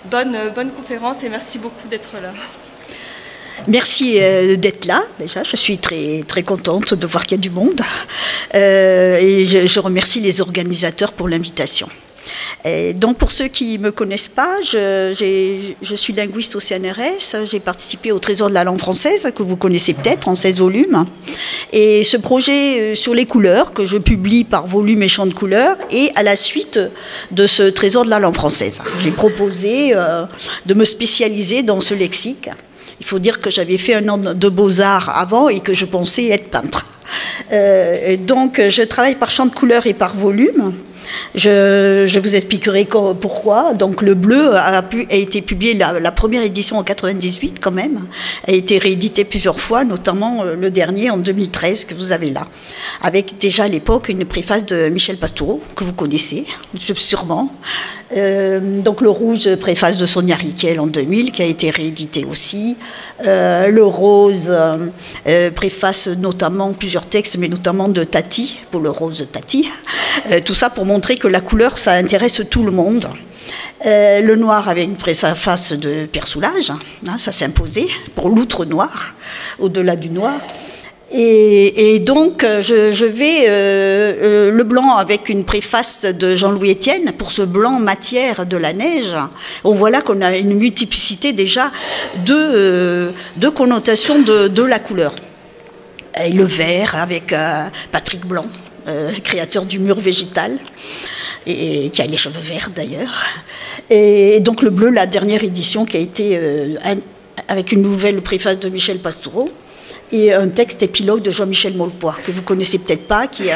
Bonne conférence et merci beaucoup d'être là. Merci d'être là, déjà. Je suis très, très contente de voir qu'il y a du monde. Et je remercie les organisateurs pour l'invitation. Donc, pour ceux qui ne me connaissent pas, je suis linguiste au CNRS. J'ai participé au Trésor de la langue française, que vous connaissez peut-être, en 16 volumes. Et ce projet sur les couleurs, que je publie par volume et champ de couleurs, est à la suite de ce Trésor de la langue française. J'ai proposé de me spécialiser dans ce lexique. Il faut dire que j'avais fait un an de beaux-arts avant et que je pensais être peintre. Donc, je travaille par champ de couleurs et par volume. Je vous expliquerai pourquoi. Donc, le bleu a été publié, la première édition en 98 quand même, a été réédité plusieurs fois, notamment le dernier en 2013 que vous avez là, avec déjà à l'époque une préface de Michel Pastoureau, que vous connaissez sûrement. Donc, le rouge, préface de Sonia Riquel en 2000, qui a été réédité aussi. Le rose, préface notamment plusieurs textes, mais notamment de Tati, pour le rose Tati. Tout ça pour montrer que la couleur, ça intéresse tout le monde. Le noir avec une préface de Pierre Soulages, hein, ça s'est imposé pour l'outre noir, au-delà du noir. Et donc, je vais le blanc avec une préface de Jean-Louis Etienne pour ce blanc matière de la neige. On voit là qu'on a une multiplicité déjà de connotations de la couleur. Et le vert avec Patrick Blanc, créateur du mur végétal, et qui a les cheveux verts d'ailleurs. Et donc le bleu, la dernière édition qui a été avec une nouvelle préface de Michel Pastoureau et un texte épilogue de Jean-Michel Maulepoix, que vous connaissez peut-être pas, qui est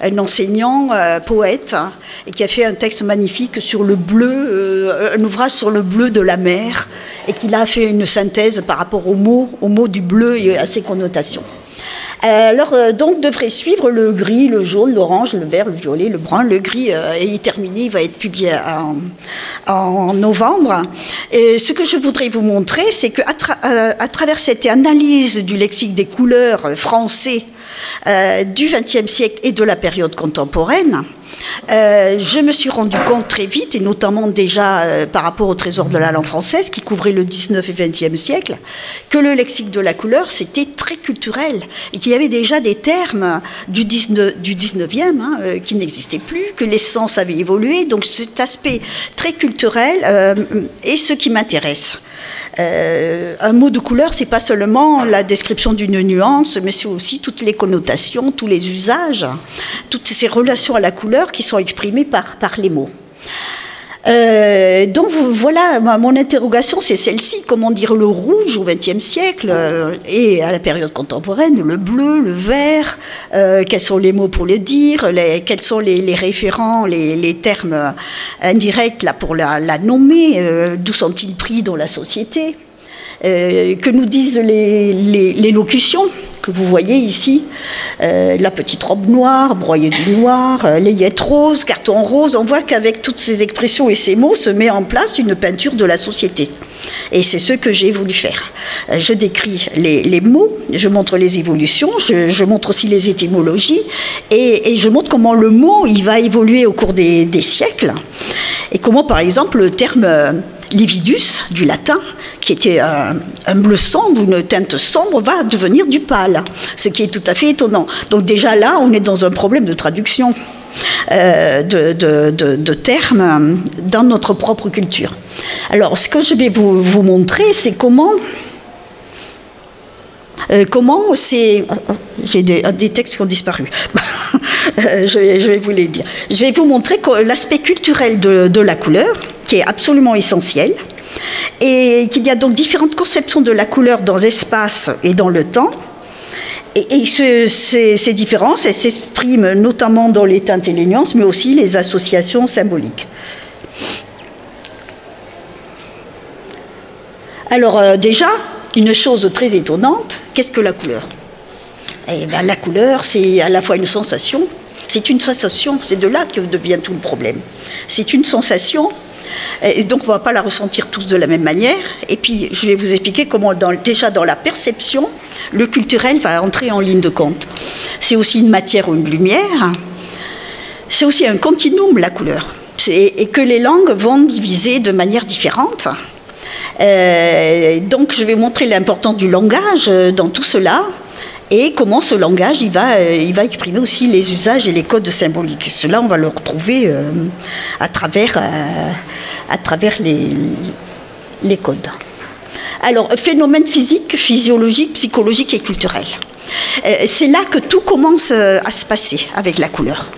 un enseignant, poète, hein, et qui a fait un texte magnifique sur le bleu, un ouvrage sur le bleu de la mer, et qui a fait une synthèse par rapport au mot du bleu et à ses connotations. Alors, donc, devrait suivre le gris, le jaune, l'orange, le vert, le violet, le brun. Le gris est terminé, il va être publié en novembre. Et ce que je voudrais vous montrer, c'est qu'à travers cette analyse du lexique des couleurs français du XXe siècle et de la période contemporaine, je me suis rendu compte très vite, et notamment déjà par rapport au Trésor de la langue française, qui couvrait le 19 et 20e siècle, que le lexique de la couleur, c'était très culturel, et qu'il y avait déjà des termes du 19e qui n'existaient plus, que les sens avaient évolué. Donc cet aspect très culturel est ce qui m'intéresse. Un mot de couleur, c'est pas seulement la description d'une nuance, mais c'est aussi toutes les connotations, tous les usages, toutes ces relations à la couleur qui sont exprimées par les mots. Donc voilà, mon interrogation, c'est celle-ci. Comment dire le rouge au XXe siècle et à la période contemporaine, le bleu, le vert, quels sont les mots pour le dire, quels sont les référents, les termes indirects là, pour la nommer, d'où sont-ils pris dans la société, que nous disent les locutions que vous voyez ici, la petite robe noire, broyée du noir, layette rose, carton rose. On voit qu'avec toutes ces expressions et ces mots se met en place une peinture de la société. Et c'est ce que j'ai voulu faire. Je décris les mots, je montre les évolutions, je montre aussi les étymologies, et je montre comment le mot il va évoluer au cours des siècles, et comment par exemple le terme lividus, du latin, qui était un bleu sombre, une teinte sombre, va devenir du pâle, ce qui est tout à fait étonnant. Donc déjà là, on est dans un problème de traduction de termes dans notre propre culture. Alors, ce que je vais vous montrer, c'est comment c'est... J'ai des textes qui ont disparu. Je vais vous les dire. Je vais vous montrer l'aspect culturel de la couleur, qui est absolument essentiel, et qu'il y a donc différentes conceptions de la couleur dans l'espace et dans le temps. Et ces différences, elles s'expriment notamment dans les teintes et les nuances, mais aussi les associations symboliques. Alors déjà, une chose très étonnante, qu'est-ce que la couleur ? Eh bien, la couleur, c'est à la fois une sensation, c'est une sensation, c'est de là que devient tout le problème. C'est une sensation, et donc on ne va pas la ressentir tous de la même manière. Et puis, je vais vous expliquer comment, déjà dans la perception, le culturel va entrer en ligne de compte. C'est aussi une matière ou une lumière, c'est aussi un continuum, la couleur. et que les langues vont diviser de manière différente. Donc je vais montrer l'importance du langage dans tout cela et comment ce langage il va exprimer aussi les usages et les codes symboliques. Cela on va le retrouver à travers les codes. Alors, phénomènes physiques, physiologiques, psychologiques et culturels. C'est là que tout commence à se passer avec la couleur.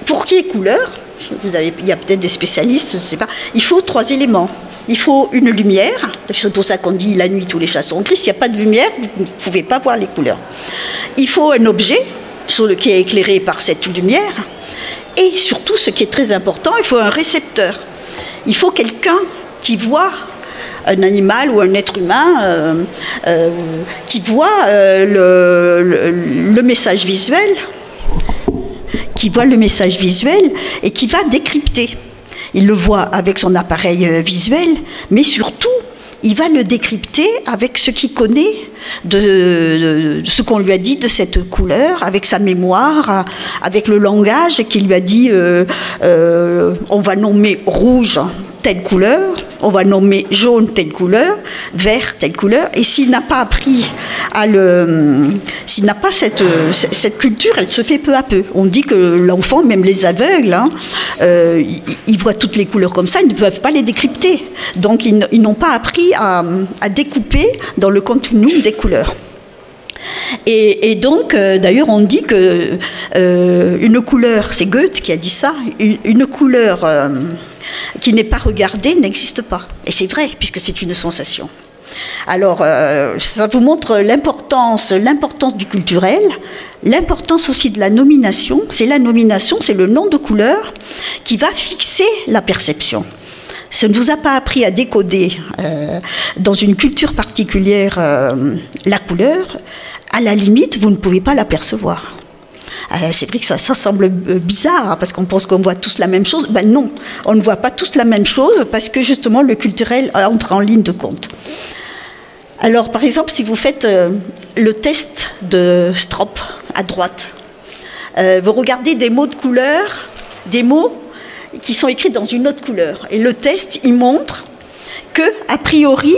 Pour qu'il y ait couleur, il y a peut-être des spécialistes, je ne sais pas, il faut 3 éléments. Il faut une lumière, c'est pour ça qu'on dit la nuit tous les chats sont gris, s'il n'y a pas de lumière, vous ne pouvez pas voir les couleurs. Il faut un objet qui est éclairé par cette lumière, et surtout, ce qui est très important, il faut un récepteur. Il faut quelqu'un qui voit un animal ou un être humain, qui voit le message visuel, et qui va décrypter. Il le voit avec son appareil visuel, mais surtout, il va le décrypter avec ce qu'il connaît de ce qu'on lui a dit de cette couleur, avec sa mémoire, avec le langage qui lui a dit on va nommer rouge telle couleur, on va nommer jaune telle couleur, vert telle couleur, et s'il n'a pas appris s'il n'a pas cette culture, elle se fait peu à peu. On dit que l'enfant, même les aveugles, ils voient toutes les couleurs comme ça, ils ne peuvent pas les décrypter. Donc ils n'ont pas appris à découper dans le continuum des couleurs. Et donc, d'ailleurs, on dit que une couleur, c'est Goethe qui a dit ça, une couleur qui n'est pas regardée n'existe pas. Et c'est vrai, puisque c'est une sensation. Alors, ça vous montre l'importance du culturel, l'importance aussi de la nomination. C'est la nomination, c'est le nom de couleur qui va fixer la perception. Ça ne vous a pas appris à décoder dans une culture particulière la couleur. À la limite, vous ne pouvez pas l'apercevoir. C'est vrai que ça semble bizarre, parce qu'on pense qu'on voit tous la même chose. Ben non, on ne voit pas tous la même chose, parce que justement le culturel entre en ligne de compte. Alors par exemple, si vous faites le test de Strop à droite, vous regardez des mots de couleur, des mots qui sont écrits dans une autre couleur. Et le test, il montre que, a priori,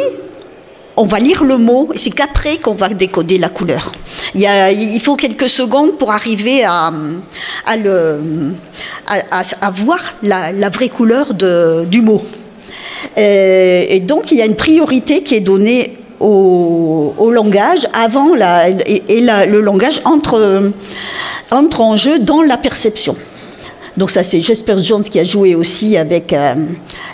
on va lire le mot, et c'est qu'après qu'on va décoder la couleur. Il faut quelques secondes pour arriver à voir la vraie couleur du mot. Et donc, il y a une priorité qui est donnée au langage avant le langage entre en jeu dans la perception. Donc ça, c'est Jesper Jones qui a joué aussi avec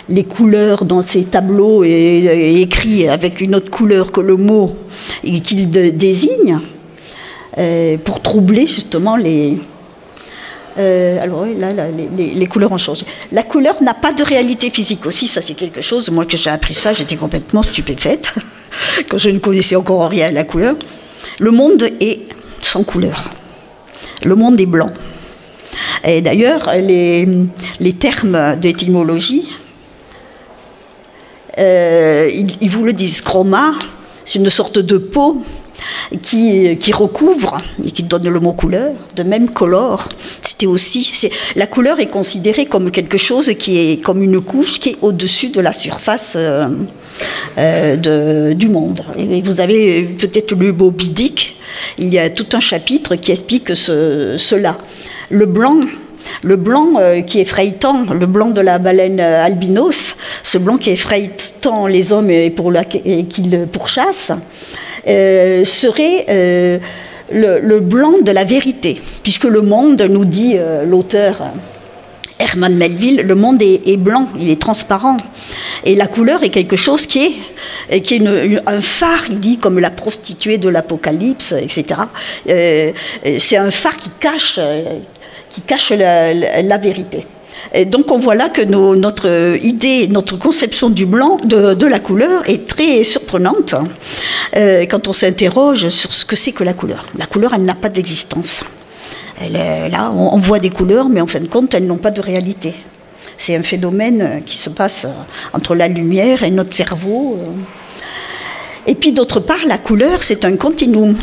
les couleurs dans ses tableaux et écrit avec une autre couleur que le mot qu'il désigne pour troubler justement les... alors là, les couleurs ont changé. La couleur n'a pas de réalité physique aussi, ça c'est quelque chose. Moi, que j'ai appris ça, j'étais complètement stupéfaite quand je ne connaissais encore rien à la couleur. Le monde est sans couleur. Le monde est blanc. Et d'ailleurs, les termes d'étymologie, ils vous le disent. Chroma, c'est une sorte de peau qui recouvre et qui donne le mot couleur. De même, color, c'était aussi... La couleur est considérée comme quelque chose qui est comme une couche qui est au-dessus de la surface du monde. Et vous avez peut-être lu Moby Dick, il y a tout un chapitre qui explique cela. Le blanc qui est effrayant, le blanc de la baleine albinos, ce blanc qui effraie tant les hommes et qu'ils pourchassent, serait le blanc de la vérité, puisque le monde, nous dit l'auteur Herman Melville, le monde est blanc, il est transparent. Et la couleur est quelque chose qui est un phare, il dit, comme la prostituée de l'Apocalypse, etc. C'est un phare qui cache la vérité. Et donc on voit là que notre idée, notre conception du blanc, de la couleur est très surprenante quand on s'interroge sur ce que c'est que la couleur. La couleur, elle n'a pas d'existence. Là, on voit des couleurs, mais en fin de compte, elles n'ont pas de réalité. C'est un phénomène qui se passe entre la lumière et notre cerveau. Et puis d'autre part, la couleur, c'est un continuum.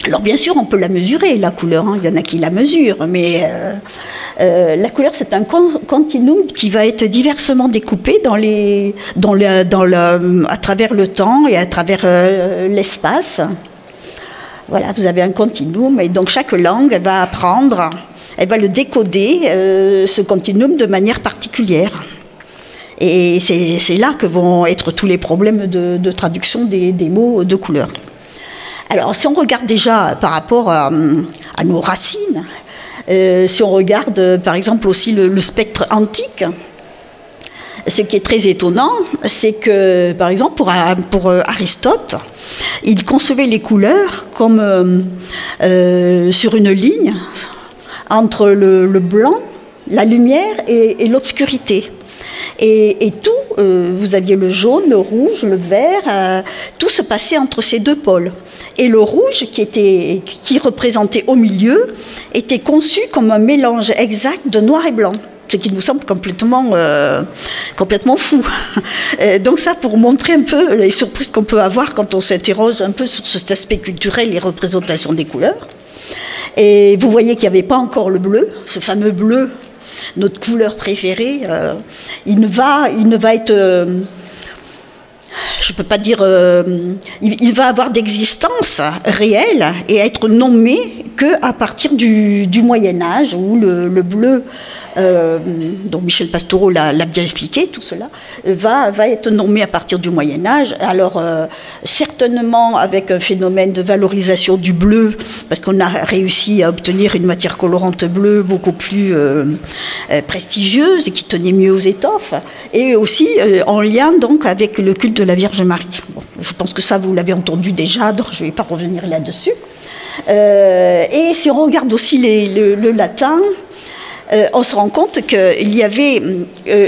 Alors bien sûr, on peut la mesurer, la couleur, hein. Il y en a qui la mesurent, mais la couleur, c'est un continuum qui va être diversement découpé à travers le temps et à travers l'espace. Voilà, vous avez un continuum, et donc chaque langue, elle va apprendre, elle va le décoder, ce continuum, de manière particulière. Et c'est là que vont être tous les problèmes de traduction des mots de couleur. Alors, si on regarde déjà par rapport à nos racines, si on regarde par exemple aussi le spectre antique, ce qui est très étonnant, c'est que par exemple pour Aristote, il concevait les couleurs comme sur une ligne entre le blanc, la lumière et l'obscurité. Et tout, vous aviez le jaune, le rouge, le vert, tout se passait entre ces deux pôles. Et le rouge, qui représentait au milieu, était conçu comme un mélange exact de noir et blanc, ce qui nous semble complètement fou. Donc ça, pour montrer un peu les surprises qu'on peut avoir quand on s'interroge un peu sur cet aspect culturel et représentation des couleurs. Et vous voyez qu'il n'y avait pas encore le bleu, ce fameux bleu, notre couleur préférée. Il ne va être... je ne peux pas dire... il va avoir d'existence réelle et être nommé qu'à partir du Moyen-Âge, où le bleu, dont Michel Pastoureau l'a bien expliqué, tout cela, va être nommé à partir du Moyen-Âge. Alors, certainement avec un phénomène de valorisation du bleu, parce qu'on a réussi à obtenir une matière colorante bleue beaucoup plus prestigieuse et qui tenait mieux aux étoffes, et aussi en lien donc avec le culte de la Vierge Marie. Bon, je pense que ça, vous l'avez entendu déjà, donc je ne vais pas revenir là-dessus. Et si on regarde aussi le latin, on se rend compte qu'il y avait...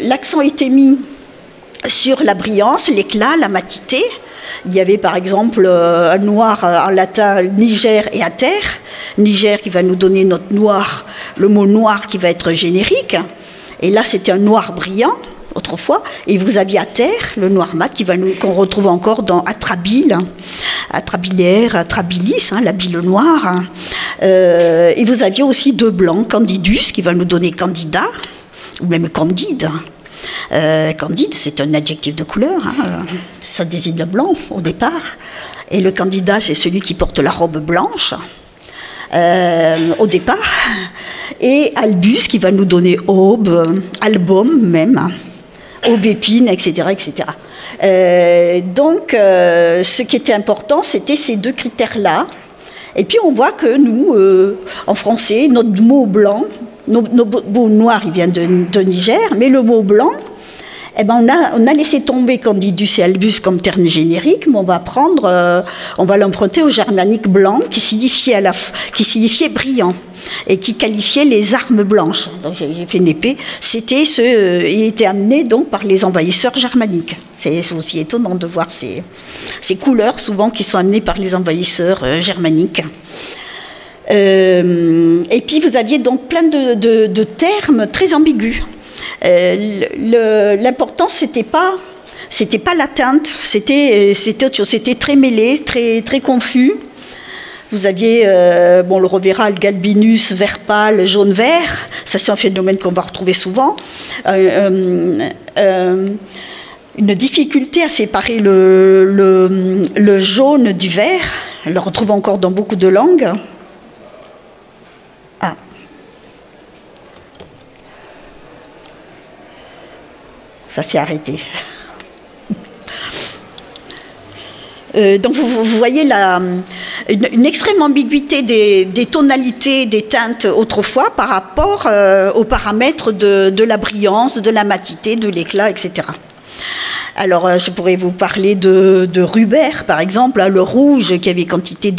l'accent était mis sur la brillance, l'éclat, la matité. Il y avait par exemple un noir en latin, Niger et Ater. Niger qui va nous donner notre noir, le mot noir qui va être générique. Et là, c'était un noir brillant, autrefois. Et vous aviez Ater, le noir mat, qu'on retrouve encore dans Atrabile, Atrabilaire, Atrabilis, la bile noire. Et vous aviez aussi deux blancs, Candidus, qui va nous donner Candida, ou même Candide. Candide, c'est un adjectif de couleur, ça désigne le blanc au départ. Et le candidat, c'est celui qui porte la robe blanche au départ. Et Albus, qui va nous donner aube, album même, aubépine, etc. etc. Donc, ce qui était important, c'était ces deux critères-là. Et puis, on voit que nous, en français, notre mot blanc, notre mot noir, il vient de Niger, mais le mot blanc, eh ben on a laissé tomber Candidus et Albus comme terme générique, mais on va l'emprunter au germanique blanc, qui signifiait brillant, et qui qualifiait les armes blanches. Donc j'ai fait une épée. Il était amené donc par les envahisseurs germaniques. C'est aussi étonnant de voir ces couleurs, souvent, qui sont amenées par les envahisseurs germaniques. Et puis vous aviez donc plein de termes très ambigus. L'important, c'était pas la teinte, c'était autre chose, c'était très mêlé, très, très confus. Vous aviez, le reverra, le galbinus, vert pâle, jaune vert, ça c'est un phénomène qu'on va retrouver souvent. Une difficulté à séparer le jaune du vert, on le retrouve encore dans beaucoup de langues. Ça s'est arrêté. Donc vous voyez une extrême ambiguïté des tonalités, des teintes autrefois par rapport aux paramètres de la brillance, de la matité, de l'éclat, etc. Alors je pourrais vous parler de Rubert, par exemple, le rouge qui avait quantité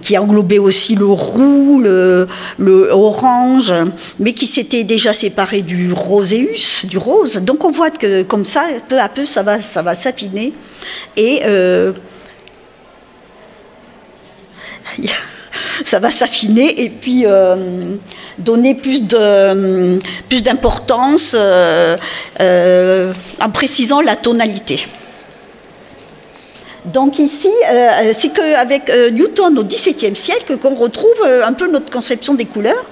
qui englobait aussi le roux, le orange, mais qui s'était déjà séparé du roséus, du rose. Donc on voit que comme ça, peu à peu, ça va s'affiner et ça va s'affiner et puis donner plus d'importance en précisant la tonalité. Donc ici, c'est qu'avec Newton au XVIIe siècle qu'on retrouve un peu notre conception des couleurs,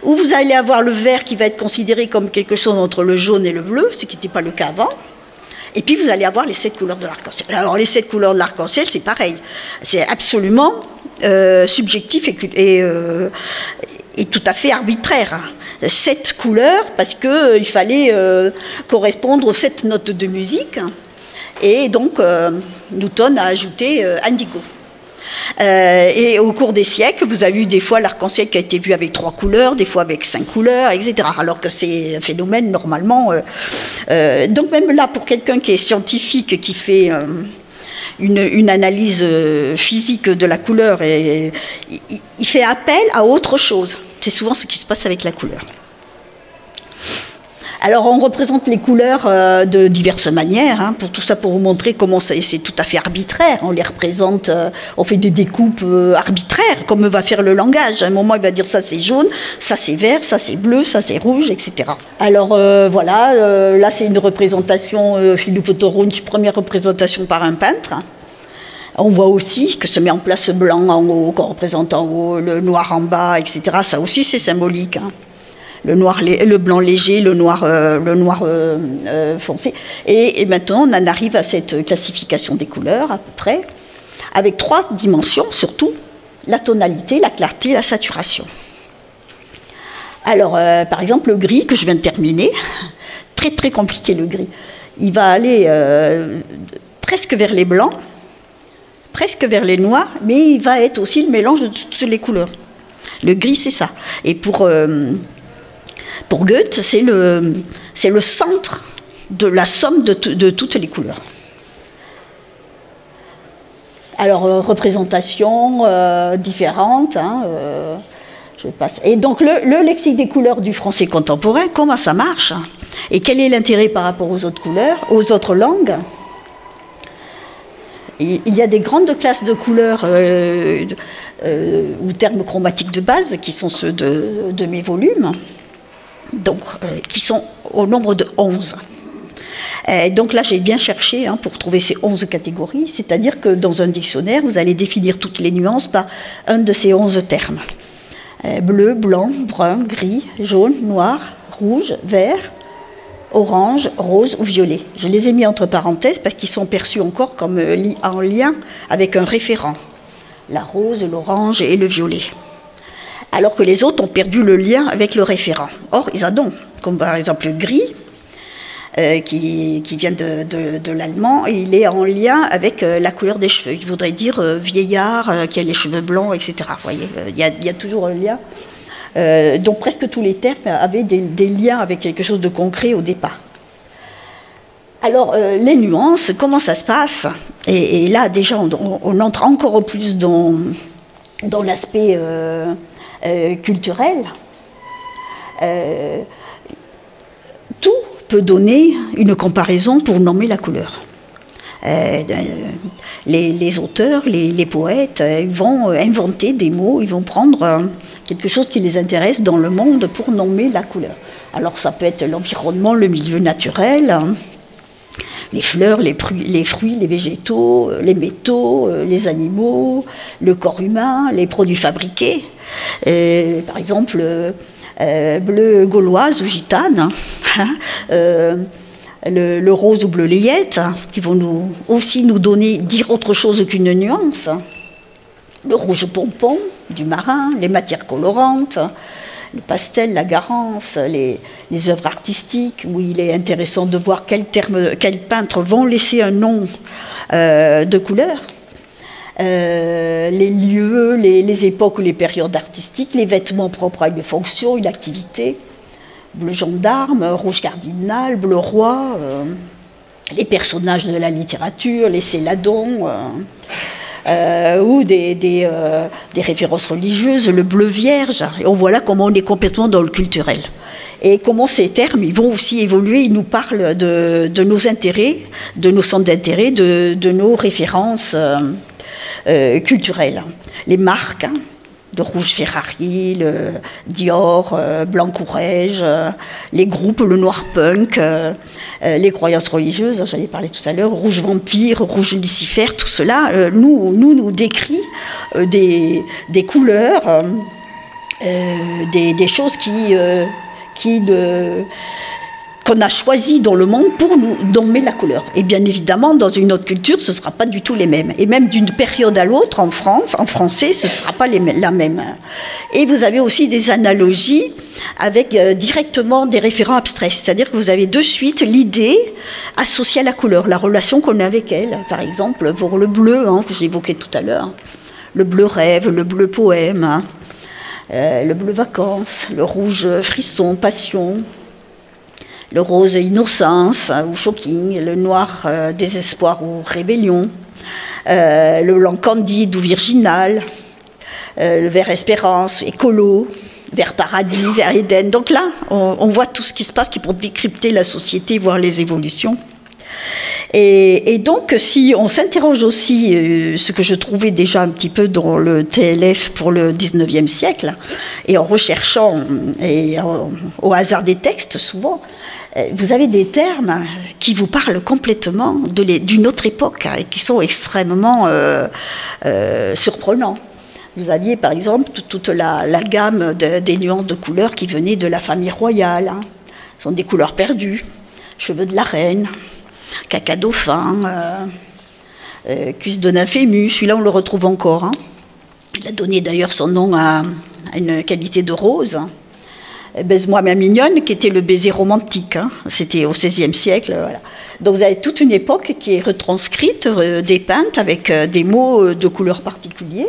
où vous allez avoir le vert qui va être considéré comme quelque chose entre le jaune et le bleu, ce qui n'était pas le cas avant. Et puis vous allez avoir les 7 couleurs de l'arc-en-ciel. Alors les 7 couleurs de l'arc-en-ciel, c'est pareil. C'est absolument subjectif et tout à fait arbitraire. 7 couleurs parce qu'il fallait correspondre aux 7 notes de musique. Et donc Newton a ajouté indigo. Et au cours des siècles, vous avez eu des fois l'arc-en-ciel qui a été vu avec 3 couleurs, des fois avec 5 couleurs, etc. Alors que c'est un phénomène normalement. Donc même là, pour quelqu'un qui est scientifique, qui fait une analyse physique de la couleur, il fait appel à autre chose. C'est souvent ce qui se passe avec la couleur. Alors on représente les couleurs de diverses manières, hein, pour tout ça, pour vous montrer comment c'est tout à fait arbitraire. On les représente, on fait des découpes arbitraires, comme va faire le langage. À un moment il va dire ça c'est jaune, ça c'est vert, ça c'est bleu, ça c'est rouge, etc. Alors voilà, là c'est une représentation, Filippo Torroni, première représentation par un peintre. On voit aussi que se met en place le blanc en haut, qu'on représente en haut, le noir en bas, etc. Ça aussi c'est symbolique, hein. Le blanc léger, le noir foncé. Et maintenant, on en arrive à cette classification des couleurs, à peu près, avec 3 dimensions, surtout, la tonalité, la clarté, la saturation. Alors, par exemple, le gris, que je viens de terminer, très très compliqué le gris. Il va aller presque vers les blancs, presque vers les noirs, mais il va être aussi le mélange de toutes les couleurs. Le gris, c'est ça. Et pour Goethe, c'est le centre de la somme de toutes les couleurs. Alors, représentation différente, hein, je passe. Et donc, le lexique des couleurs du français contemporain, comment ça marche? Et quel est l'intérêt par rapport aux autres couleurs, aux autres langues? Il y a des grandes classes de couleurs ou termes chromatiques de base, qui sont ceux de mes volumes. Donc, qui sont au nombre de 11. Donc là, j'ai bien cherché pour trouver ces 11 catégories, c'est-à-dire que dans un dictionnaire, vous allez définir toutes les nuances par un de ces 11 termes. Bleu, blanc, brun, gris, jaune, noir, rouge, vert, orange, rose ou violet. Je les ai mis entre parenthèses parce qu'ils sont perçus encore comme en lien avec un référent. La rose, l'orange et le violet. Alors que les autres ont perdu le lien avec le référent. Or, ils en ont, comme par exemple le gris, qui vient de l'allemand, et il est en lien avec la couleur des cheveux. Il voudrait dire vieillard, qui a les cheveux blancs, etc. Vous voyez, il y a toujours un lien. Donc presque tous les termes avaient des liens avec quelque chose de concret au départ. Alors, les nuances, comment ça se passe? Et là, déjà, on entre encore plus dans l'aspect culturel. Tout peut donner une comparaison pour nommer la couleur. Les auteurs, les poètes, ils vont inventer des mots, ils vont prendre quelque chose qui les intéresse dans le monde pour nommer la couleur. Alors ça peut être l'environnement, le milieu naturel, les fleurs, les fruits, les végétaux, les métaux, les animaux, le corps humain, les produits fabriqués. Par exemple, bleu gauloise ou gitane, le rose ou bleu layette, qui vont aussi nous dire autre chose qu'une nuance. Le rouge pompon du marin, les matières colorantes, le pastel, la garance, les œuvres artistiques, où il est intéressant de voir quels peintres vont laisser un nom de couleur. Les lieux, les époques ou les périodes artistiques, les vêtements propres à une fonction, une activité. Bleu gendarme, rouge cardinal, bleu roi, les personnages de la littérature, les céladons, ou des références religieuses, le bleu vierge. Et on voit là comment on est complètement dans le culturel. Et comment ces termes, ils vont aussi évoluer, ils nous parlent de nos intérêts, de nos centres d'intérêt, de nos références culturelles. Les marques, de Rouge Ferrari, le Dior, Blanc Courrèges, les groupes, le noir punk, les croyances religieuses, j'en ai parlé tout à l'heure, Rouge Vampire, Rouge Lucifer, tout cela nous décrit des couleurs, des choses qu'on a choisi dans le monde pour nous nommer la couleur. Et bien évidemment, dans une autre culture, ce ne sera pas du tout les mêmes. Et même d'une période à l'autre, en France, en français, ce ne sera pas la même. Et vous avez aussi des analogies avec directement des référents abstraits. C'est-à-dire que vous avez de suite l'idée associée à la couleur, la relation qu'on a avec elle. Par exemple, pour le bleu, que j'évoquais tout à l'heure, le bleu rêve, le bleu poème, le bleu vacances, le rouge frisson, passion, le rose innocence ou shocking, le noir désespoir ou rébellion, le blanc candide ou virginal, le vert espérance, écolo, vert paradis, vert Éden. Donc là, on voit tout ce qui se passe qui est pour décrypter la société, voir les évolutions. Et donc, si on s'interroge aussi, ce que je trouvais déjà un petit peu dans le TLF pour le 19e siècle, et en recherchant, et au hasard des textes souvent, vous avez des termes qui vous parlent complètement d'une autre époque et qui sont extrêmement surprenants. Vous aviez par exemple toute la gamme des nuances de couleurs qui venaient de la famille royale. Ce sont des couleurs perdues, cheveux de la reine, caca dauphin, cuisse de nymphémus. Celui-là, on le retrouve encore. Il a donné d'ailleurs son nom à une qualité de rose. Baise-moi ma mignonne, qui était le baiser romantique. C'était au XVIe siècle. Voilà. Donc vous avez toute une époque qui est retranscrite, dépeinte, avec des mots de couleurs particuliers.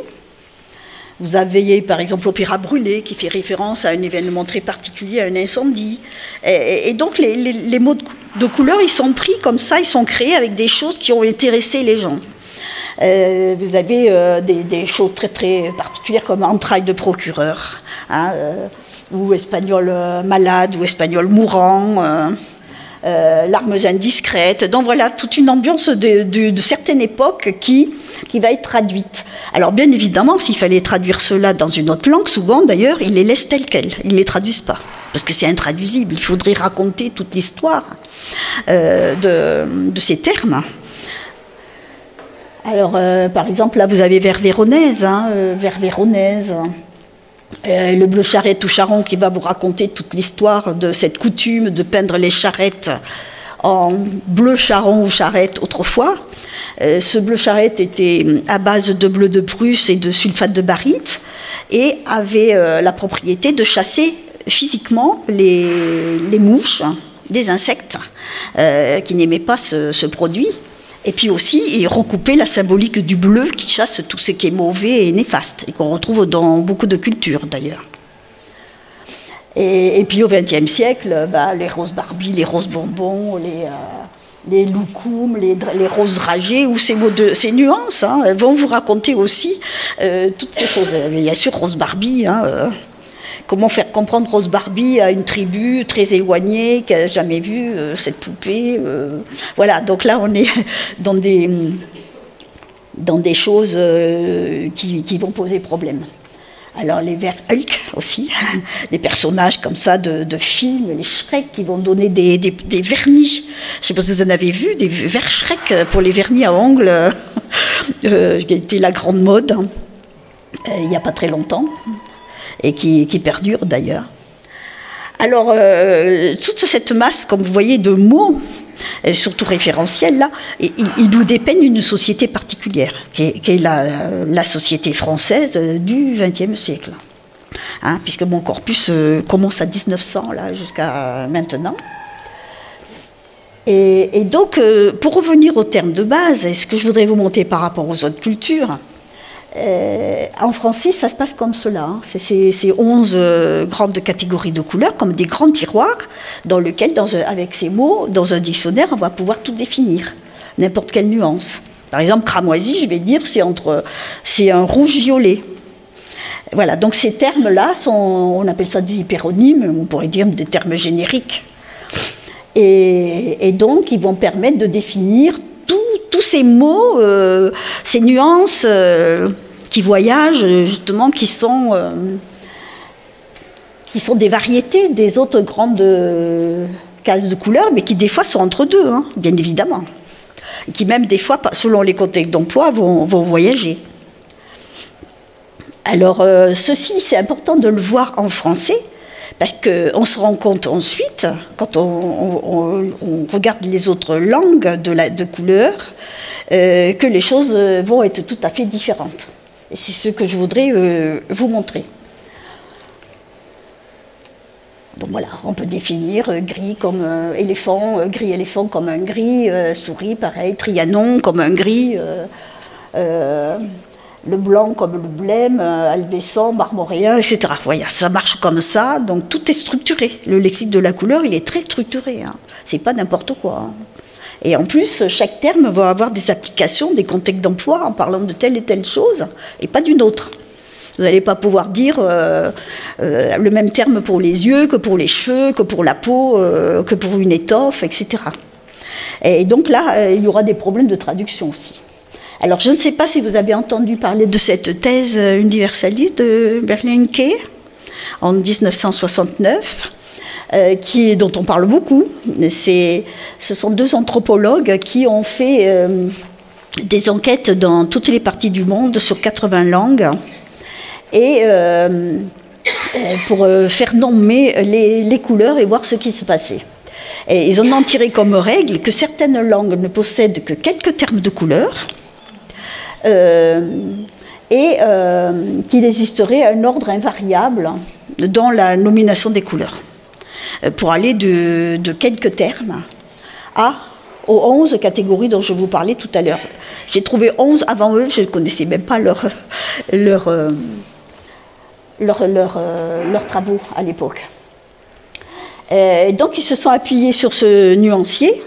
Vous avez par exemple l'opéra brûlé, qui fait référence à un événement très particulier, à un incendie. Et donc les mots de couleur, ils sont pris comme ça, ils sont créés avec des choses qui ont intéressé les gens. Vous avez des choses très très particulières comme entrailles de procureur, ou espagnol malade, ou espagnol mourant, larmes indiscrètes. Donc voilà, toute une ambiance de certaines époques qui va être traduite. Alors bien évidemment, s'il fallait traduire cela dans une autre langue, souvent d'ailleurs, ils les laissent telles quelles, ils ne les traduisent pas. Parce que c'est intraduisible, il faudrait raconter toute l'histoire de ces termes. Alors, par exemple, là, vous avez vers Véronèse, vers Véronèse. Le bleu charrette ou charron qui va vous raconter toute l'histoire de cette coutume de peindre les charrettes en bleu charron ou charrette autrefois. Ce bleu charrette était à base de bleu de Prusse et de sulfate de baryte et avait la propriété de chasser physiquement les mouches, des insectes qui n'aimaient pas ce produit. Et puis aussi, recouper la symbolique du bleu qui chasse tout ce qui est mauvais et néfaste, et qu'on retrouve dans beaucoup de cultures d'ailleurs. Et puis au XXe siècle, les roses Barbie, les roses bonbons, les loukoums, les roses ragées, ou ces nuances vont vous raconter aussi toutes ces choses. Il y a sur Rose Barbie, comment faire comprendre Rose Barbie à une tribu très éloignée qui n'a jamais vu cette poupée. Voilà, donc là on est dans des choses qui vont poser problème. Alors les vers Hulk aussi, des personnages comme ça de films, les Shrek qui vont donner des vernis. Je ne sais pas si vous en avez vu, des vers Shrek pour les vernis à ongles, qui a été la grande mode il n'y a pas très longtemps. Et qui perdure d'ailleurs. Alors, toute cette masse, comme vous voyez, de mots, surtout référentiels, là, ils nous dépeignent une société particulière, qui est la société française du XXe siècle. Puisque mon corpus commence à 1900, là, jusqu'à maintenant. Et donc, pour revenir au terme de base, et ce que je voudrais vous montrer par rapport aux autres cultures, en français, ça se passe comme cela. C'est 11 grandes catégories de couleurs, comme des grands tiroirs, dans lesquels, avec ces mots, dans un dictionnaire, on va pouvoir tout définir, n'importe quelle nuance. Par exemple, cramoisi, je vais dire, c'est un rouge-violet. Voilà, donc ces termes-là, on appelle ça des hyperonymes, on pourrait dire des termes génériques. Et donc, ils vont permettre de définir tous ces mots, ces nuances qui voyagent, justement, qui sont des variétés des autres grandes cases de couleurs, mais qui des fois sont entre deux, hein, bien évidemment. Et qui même des fois, selon les contextes d'emploi, vont voyager. Alors, ceci, c'est important de le voir en français, parce qu'on se rend compte ensuite, quand on regarde les autres langues de couleurs, que les choses vont être tout à fait différentes. Et c'est ce que je voudrais vous montrer. Donc voilà, on peut définir gris comme éléphant, gris éléphant comme un gris, souris pareil, trianon comme un gris, le blanc comme le blême, albescent, marmoréen, etc. Voilà, ça marche comme ça, donc tout est structuré. Le lexique de la couleur, il est très structuré, hein. C'est pas n'importe quoi, hein. Et en plus, chaque terme va avoir des applications, des contextes d'emploi en parlant de telle et telle chose, et pas d'une autre. Vous n'allez pas pouvoir dire le même terme pour les yeux, que pour les cheveux, que pour la peau, que pour une étoffe, etc. Et donc là, il y aura des problèmes de traduction aussi. Alors, je ne sais pas si vous avez entendu parler de cette thèse universaliste de Berlinguer en 1969, dont on parle beaucoup. Ce sont deux anthropologues qui ont fait des enquêtes dans toutes les parties du monde sur 80 langues et pour faire nommer les couleurs et voir ce qui se passait. Et ils en ont tiré comme règle que certaines langues ne possèdent que quelques termes de couleurs, et qu'il existerait un ordre invariable dans la nomination des couleurs, pour aller de quelques termes aux 11 catégories dont je vous parlais tout à l'heure. J'ai trouvé 11 avant eux, je ne connaissais même pas leurs travaux à l'époque. Donc ils se sont appuyés sur ce nuancier,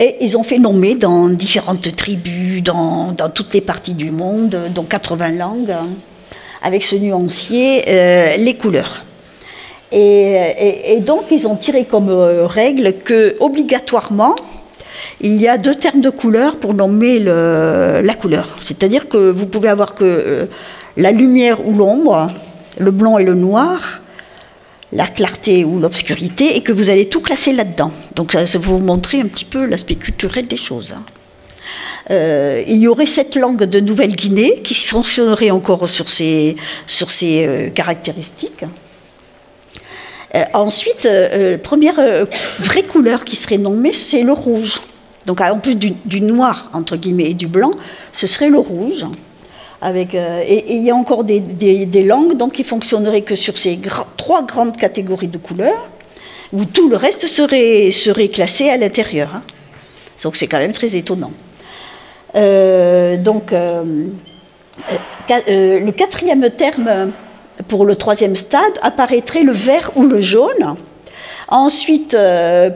et ils ont fait nommer dans différentes tribus, dans toutes les parties du monde, dans 80 langues, avec ce nuancier, les couleurs. Et donc, ils ont tiré comme règle que, obligatoirement, il y a 2 termes de couleur pour nommer la couleur. C'est-à-dire que vous pouvez avoir que la lumière ou l'ombre, le blanc et le noir, la clarté ou l'obscurité, et que vous allez tout classer là-dedans. Donc ça va vous montrer un petit peu l'aspect culturel des choses. Il y aurait 7 langues de Nouvelle-Guinée qui fonctionneraient encore sur ces caractéristiques. Ensuite, première vraie couleur qui serait nommée, c'est le rouge. Donc en plus du noir, entre guillemets, et du blanc, ce serait le rouge. Et il y a encore des langues donc, qui fonctionneraient que sur ces 3 grandes catégories de couleurs, où tout le reste serait classé à l'intérieur, hein. Donc c'est quand même très étonnant. Le 4e terme pour le 3e stade apparaîtrait le vert ou le jaune. Ensuite,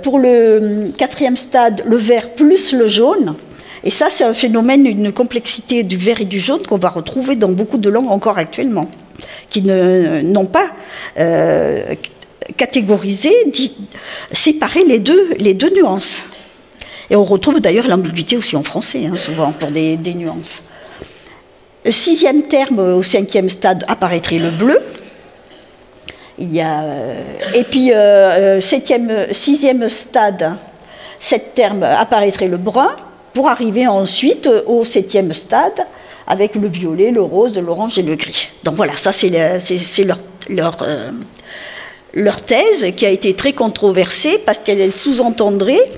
pour le 4e stade, le vert plus le jaune. Et ça, c'est un phénomène, une complexité du vert et du jaune qu'on va retrouver dans beaucoup de langues encore actuellement, qui n'ont pas catégorisé, séparé les deux nuances. Et on retrouve d'ailleurs l'ambiguïté aussi en français, hein, souvent, pour des nuances. 6e terme, au 5e stade, apparaîtrait le bleu. Et puis, 6e stade, 7 termes, apparaîtrait le brun, pour arriver ensuite au 7e stade, avec le violet, le rose, l'orange et le gris. Donc voilà, ça c'est leur thèse, qui a été très controversée, parce qu'elle sous-entendrait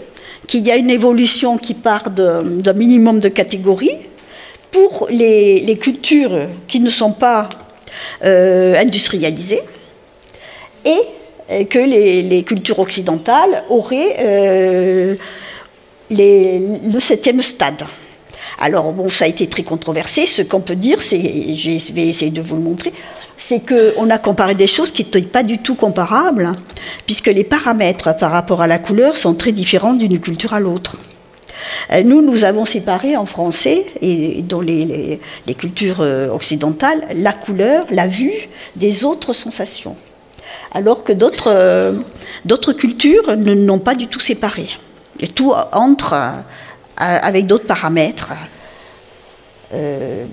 qu'il y a une évolution qui part d'un minimum de catégories pour les cultures qui ne sont pas industrialisées, et que les cultures occidentales auraient le 7e stade. Alors bon, ça a été très controversé. Ce qu'on peut dire, je vais essayer de vous le montrer, c'est qu'on a comparé des choses qui n'étaient pas du tout comparables, hein, puisque les paramètres par rapport à la couleur sont très différents d'une culture à l'autre. Nous avons séparé en français, et dans les cultures occidentales, la couleur, la vue, des autres sensations, alors que d'autres cultures n'ont pas du tout séparé. Et tout entre avec d'autres paramètres. et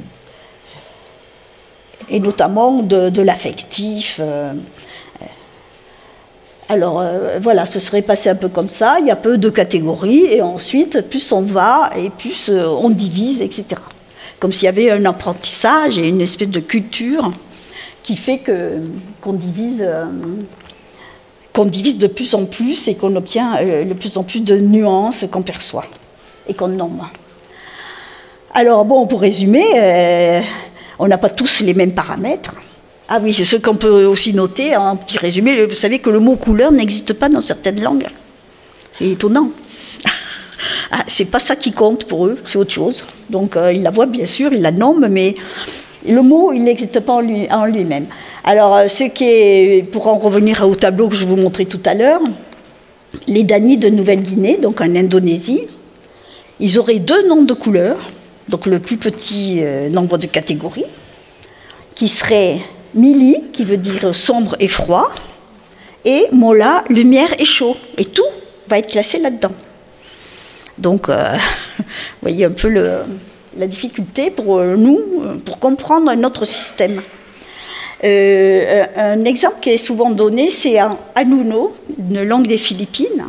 notamment de l'affectif. Alors voilà, ce serait passé un peu comme ça, il y a peu de catégories, et ensuite, plus on va, et plus on divise, etc. Comme s'il y avait un apprentissage et une espèce de culture qui fait qu'on divise de plus en plus et qu'on obtient de plus en plus de nuances qu'on perçoit et qu'on nomme. Alors bon, pour résumer, on n'a pas tous les mêmes paramètres. Ah oui, ce qu'on peut aussi noter, en petit résumé, vous savez que le mot couleur n'existe pas dans certaines langues. C'est étonnant. Ah, c'est pas ça qui compte pour eux, c'est autre chose. Donc ils la voient bien sûr, ils la nomment, mais le mot, il n'existe pas en lui-même. Alors, pour en revenir au tableau que je vous montrais tout à l'heure, les Dani de Nouvelle-Guinée, donc en Indonésie, ils auraient 2 noms de couleurs, donc le plus petit nombre de catégories, qui serait Mili, qui veut dire sombre et froid, et Mola, lumière et chaud. Et tout va être classé là-dedans. Donc, vous voyez un peu la difficulté pour nous, pour comprendre notre système. Un exemple qui est souvent donné, c'est en Anuno, une langue des Philippines.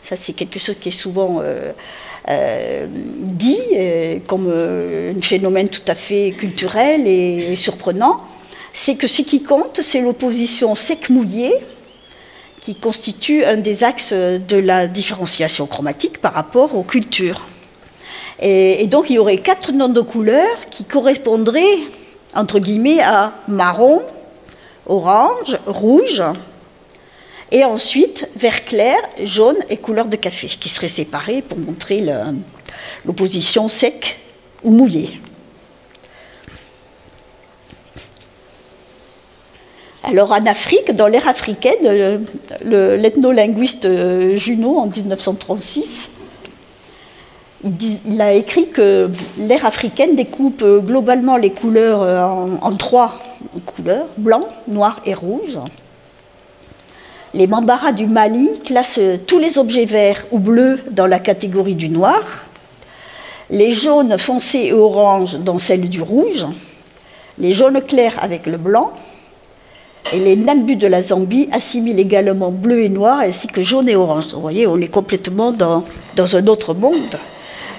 Ça, c'est quelque chose qui est souvent dit comme un phénomène tout à fait culturel et surprenant. C'est que ce qui compte, c'est l'opposition sec-mouillé, qui constitue un des axes de la différenciation chromatique par rapport aux cultures. Et donc, il y aurait 4 noms de couleurs qui correspondraient, entre guillemets, à marron, orange, rouge, et ensuite vert clair, jaune et couleur de café, qui seraient séparés pour montrer l'opposition sec ou mouillée. Alors en Afrique, dans l'ère africaine, l'ethnolinguiste Junot, en 1936, il a écrit que l'ère africaine découpe globalement les couleurs en 3 couleurs, blanc, noir et rouge. Les Bambara du Mali classent tous les objets verts ou bleus dans la catégorie du noir, les jaunes foncés et oranges dans celle du rouge, les jaunes clairs avec le blanc, et les Nambu de la Zambie assimilent également bleu et noir ainsi que jaune et orange. Vous voyez, on est complètement dans un autre monde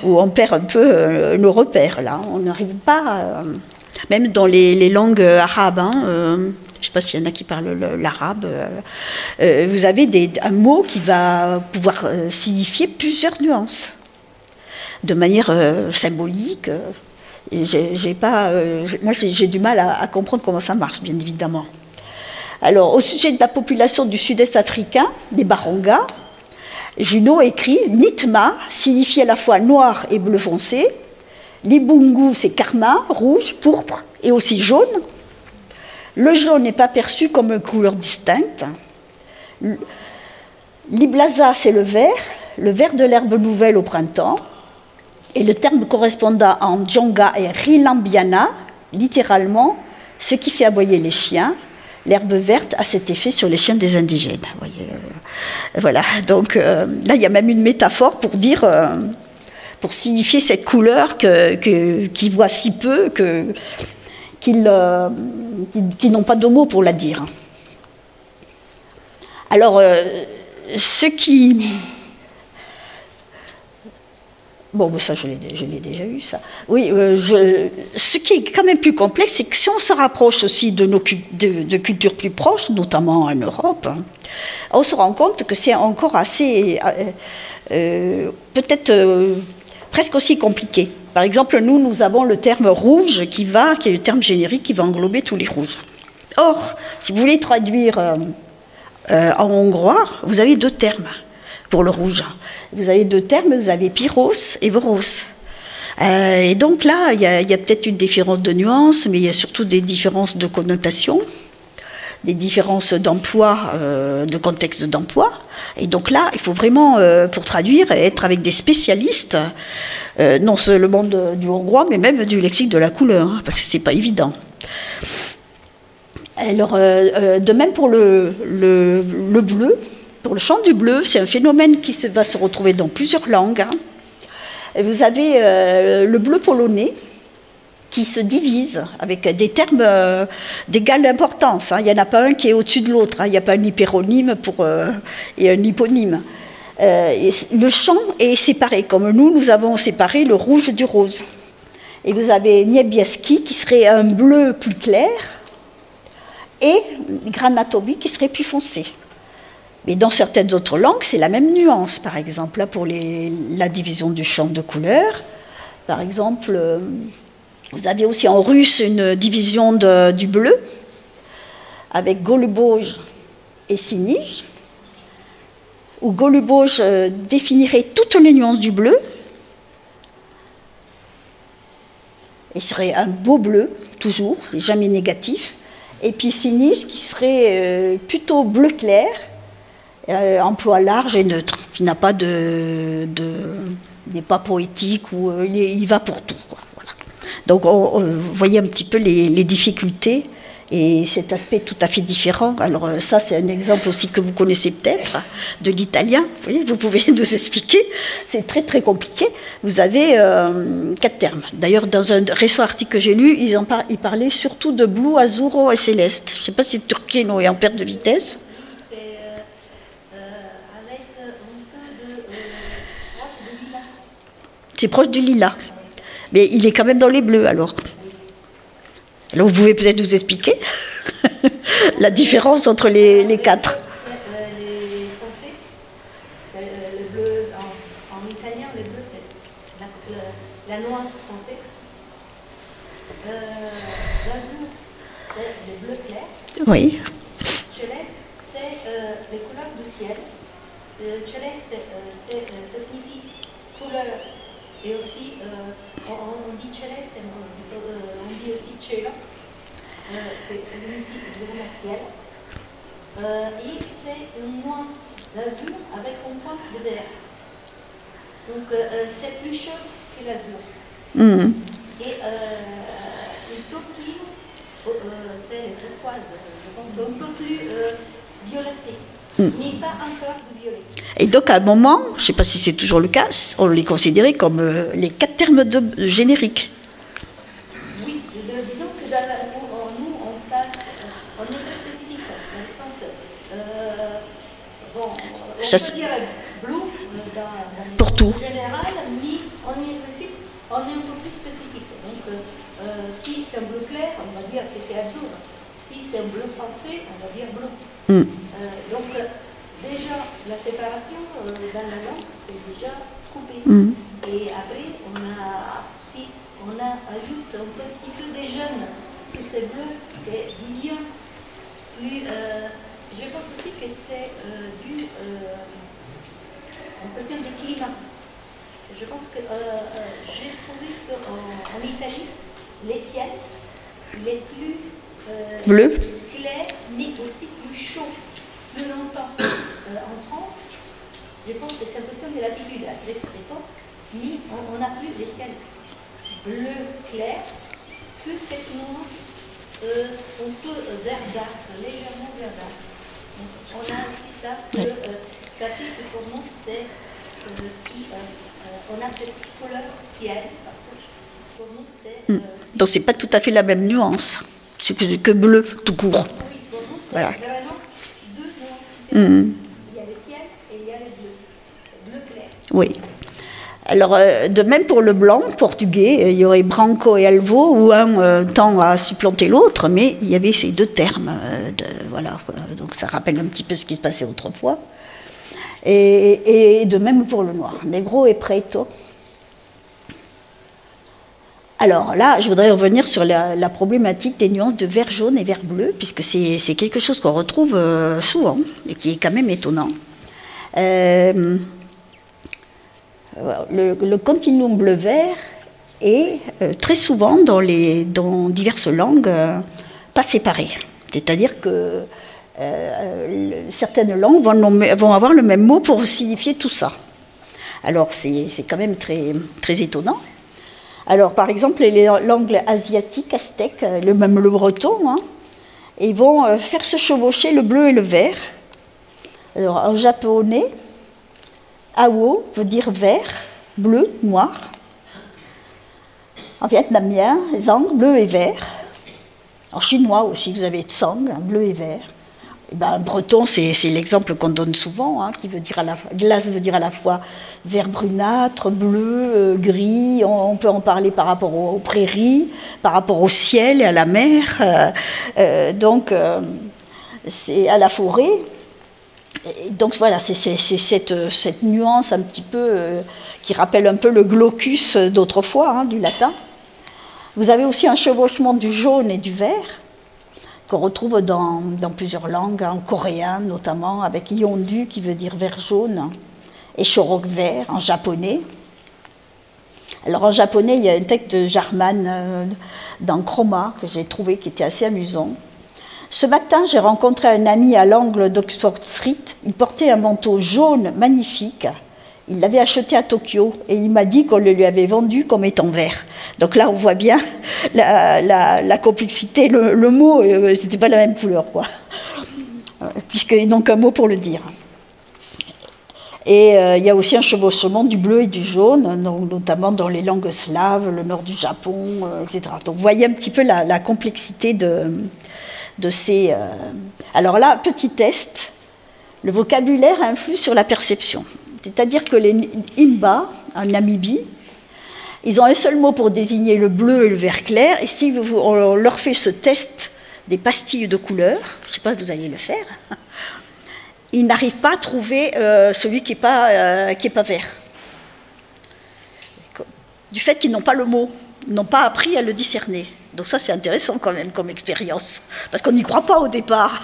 où on perd un peu nos repères. Là, on n'arrive pas, même dans les langues arabes, je ne sais pas s'il y en a qui parlent l'arabe, vous avez un mot qui va pouvoir signifier plusieurs nuances, de manière symbolique. Moi, j'ai du mal à comprendre comment ça marche, bien évidemment. Alors, au sujet de la population du sud-est africain, des Baronga, Junot écrit « Nitma » signifie à la fois noir et bleu foncé, Libungu c'est carmin, rouge, pourpre et aussi jaune. Le jaune n'est pas perçu comme une couleur distincte. L'Iblaza c'est le vert de l'herbe nouvelle au printemps, et le terme correspondant en Djonga est Rilambiana, littéralement ce qui fait aboyer les chiens. L'herbe verte a cet effet sur les chiens des indigènes. Voyez, voilà, donc là, il y a même une métaphore pour dire, pour signifier cette couleur qui voit si peu qu'ils n'ont pas de mots pour la dire. Alors, ce qui... Bon, ça, je l'ai déjà eu, ça. Oui, ce qui est quand même plus complexe, c'est que si on se rapproche aussi de cultures plus proches, notamment en Europe, on se rend compte que c'est encore assez, peut-être presque aussi compliqué. Par exemple, nous avons le terme rouge qui est le terme générique qui va englober tous les rouges. Or, si vous voulez traduire en hongrois, vous avez 2 termes pour le rouge. Vous avez 2 termes, vous avez pyros et voros. Et donc là, il y a peut-être une différence de nuance, mais il y a surtout des différences de connotation, des différences d'emploi, de contexte d'emploi. Et donc là, il faut vraiment, pour traduire, être avec des spécialistes, non seulement du hongrois, mais même du lexique de la couleur, parce que c'est pas évident. Alors, de même pour le bleu. Pour le chant du bleu, c'est un phénomène qui va se retrouver dans plusieurs langues. Et vous avez le bleu polonais, qui se divisent avec des termes d'égale importance. Il n'y en a pas un qui est au-dessus de l'autre. Il n'y a pas un hyperonyme et un hyponyme. Le champ est séparé, comme nous avons séparé le rouge du rose. Et vous avez Niebieski qui serait un bleu plus clair et Granatobi qui serait plus foncé. Mais dans certaines autres langues, c'est la même nuance. Par exemple, là, pour la division du champ de couleurs, par exemple, vous avez aussi en russe une division du bleu avec Goluboj et Sinij, où Goluboj définirait toutes les nuances du bleu et serait un beau bleu, toujours, jamais négatif, et puis Sinij qui serait plutôt bleu clair, emploi large et neutre, qui n'a pas n'est pas poétique, ou il va pour tout, quoi. Voilà. Donc vous voyez un petit peu les difficultés et cet aspect tout à fait différent. Alors ça, c'est un exemple aussi que vous connaissez peut-être, de l'italien. Vous voyez, vous pouvez nous expliquer. C'est très très compliqué. Vous avez 4 termes. D'ailleurs, dans un récent article que j'ai lu, ils parlaient surtout de bleu, azzurro et céleste. Je ne sais pas si Turquino est en perte de vitesse. C'est proche du lilas. Mais il est quand même dans les bleus, alors. Alors vous pouvez peut-être nous expliquer la différence entre les 4. Les français, le bleu, en italien, le bleu, c'est la nuance française. L'azur, c'est le bleu clair. Oui. Céleste, c'est les couleurs du ciel. Céleste, ça signifie couleur. Et aussi, on dit céleste, on dit aussi cielo, ça signifie vraiment ciel. Et c'est une nuance d'azur avec un point de vert. Donc c'est plus chaud que l'azur. Et le turquie, c'est le turquoise, je pense, un peu plus violacé. Mais pas encore de violet. Et donc à un moment, je ne sais pas si c'est toujours le cas, on les considérait comme les 4 termes génériques. Oui, disons que nous, on est très spécifique, dans le sens, on peut dire bleu pour tout. En général, mais on est un peu plus spécifique. Donc, si c'est un bleu clair, on va dire que c'est azur. Si c'est un bleu foncé, on va dire bleu. Donc, déjà, la séparation dans la langue, c'est déjà coupé. Et après, si on ajoute un petit peu des jeunes sur ces bleus, qui devient plus... je pense aussi que c'est dû en question de climat. Je pense que j'ai trouvé qu'en Italie, les ciels, les plus bleus, clairs, mais aussi plus chauds, plus longtemps. En France, je pense que c'est une question de latitude. Après cette époque, mais on n'a plus des ciels bleu clair, que cette nuance un peu verdâtre, légèrement verdâtre. Donc on a aussi ça, que ça fait que pour nous c'est si on a cette couleur ciel, parce que pour nous c'est... Donc c'est pas tout à fait la même nuance, c'est que bleu tout court. Oui, pour nous c'est voilà. Vraiment deux nuances différentes. Il y a le ciel et il y a le bleu clair. Oui. Alors, de même pour le blanc portugais, il y aurait branco et alvo, où un tend à supplanter l'autre, mais il y avait ces 2 termes. Voilà, donc ça rappelle un petit peu ce qui se passait autrefois. Et de même pour le noir, negro et preto. Alors là, je voudrais revenir sur la problématique des nuances de vert jaune et vert bleu, puisque c'est quelque chose qu'on retrouve souvent, et qui est quand même étonnant. Le continuum bleu-vert est très souvent dans diverses langues pas séparé. C'est-à-dire que certaines langues vont avoir le même mot pour signifier tout ça. Alors c'est quand même très, très étonnant. Alors par exemple, les langues asiatiques, aztèques, même le breton, ils vont faire se chevaucher le bleu et le vert. Alors en japonais, Awo veut dire vert, bleu, noir. En vietnamien, zang, bleu et vert. En chinois aussi, vous avez tsang, bleu et vert. Et ben, breton, c'est l'exemple qu'on donne souvent, hein, qui veut dire glace veut dire à la fois vert brunâtre, bleu, gris. On peut en parler par rapport aux prairies, par rapport au ciel et à la mer. Donc, c'est à la forêt. Et donc voilà, c'est cette nuance un petit peu qui rappelle un peu le glaucus d'autrefois, hein, du latin. Vous avez aussi un chevauchement du jaune et du vert qu'on retrouve dans plusieurs langues, en coréen notamment, avec Yondu qui veut dire vert jaune et Shorok vert en japonais. Alors en japonais, il y a un texte de Jarman dans Chroma que j'ai trouvé qui était assez amusant. Ce matin, j'ai rencontré un ami à l'angle d'Oxford Street. Il portait un manteau jaune magnifique. Il l'avait acheté à Tokyo et il m'a dit qu'on le lui avait vendu comme étant vert. Donc là, on voit bien la complexité. Le mot, c'était pas la même couleur, quoi. Puisqu'ils n'ont qu'un mot pour le dire. Et il y a aussi un chevauchement du bleu et du jaune, notamment dans les langues slaves, le nord du Japon, etc. Donc vous voyez un petit peu la complexité de ces... Alors là, petit test, le vocabulaire influe sur la perception. C'est-à-dire que les Imba, en Namibie, ils ont un seul mot pour désigner le bleu et le vert clair, et si on leur fait ce test des pastilles de couleurs, je ne sais pas si vous allez le faire, ils n'arrivent pas à trouver celui qui n'est pas vert. Du fait qu'ils n'ont pas le mot, ils n'ont pas appris à le discerner. Donc ça, c'est intéressant quand même comme expérience, parce qu'on n'y croit pas au départ.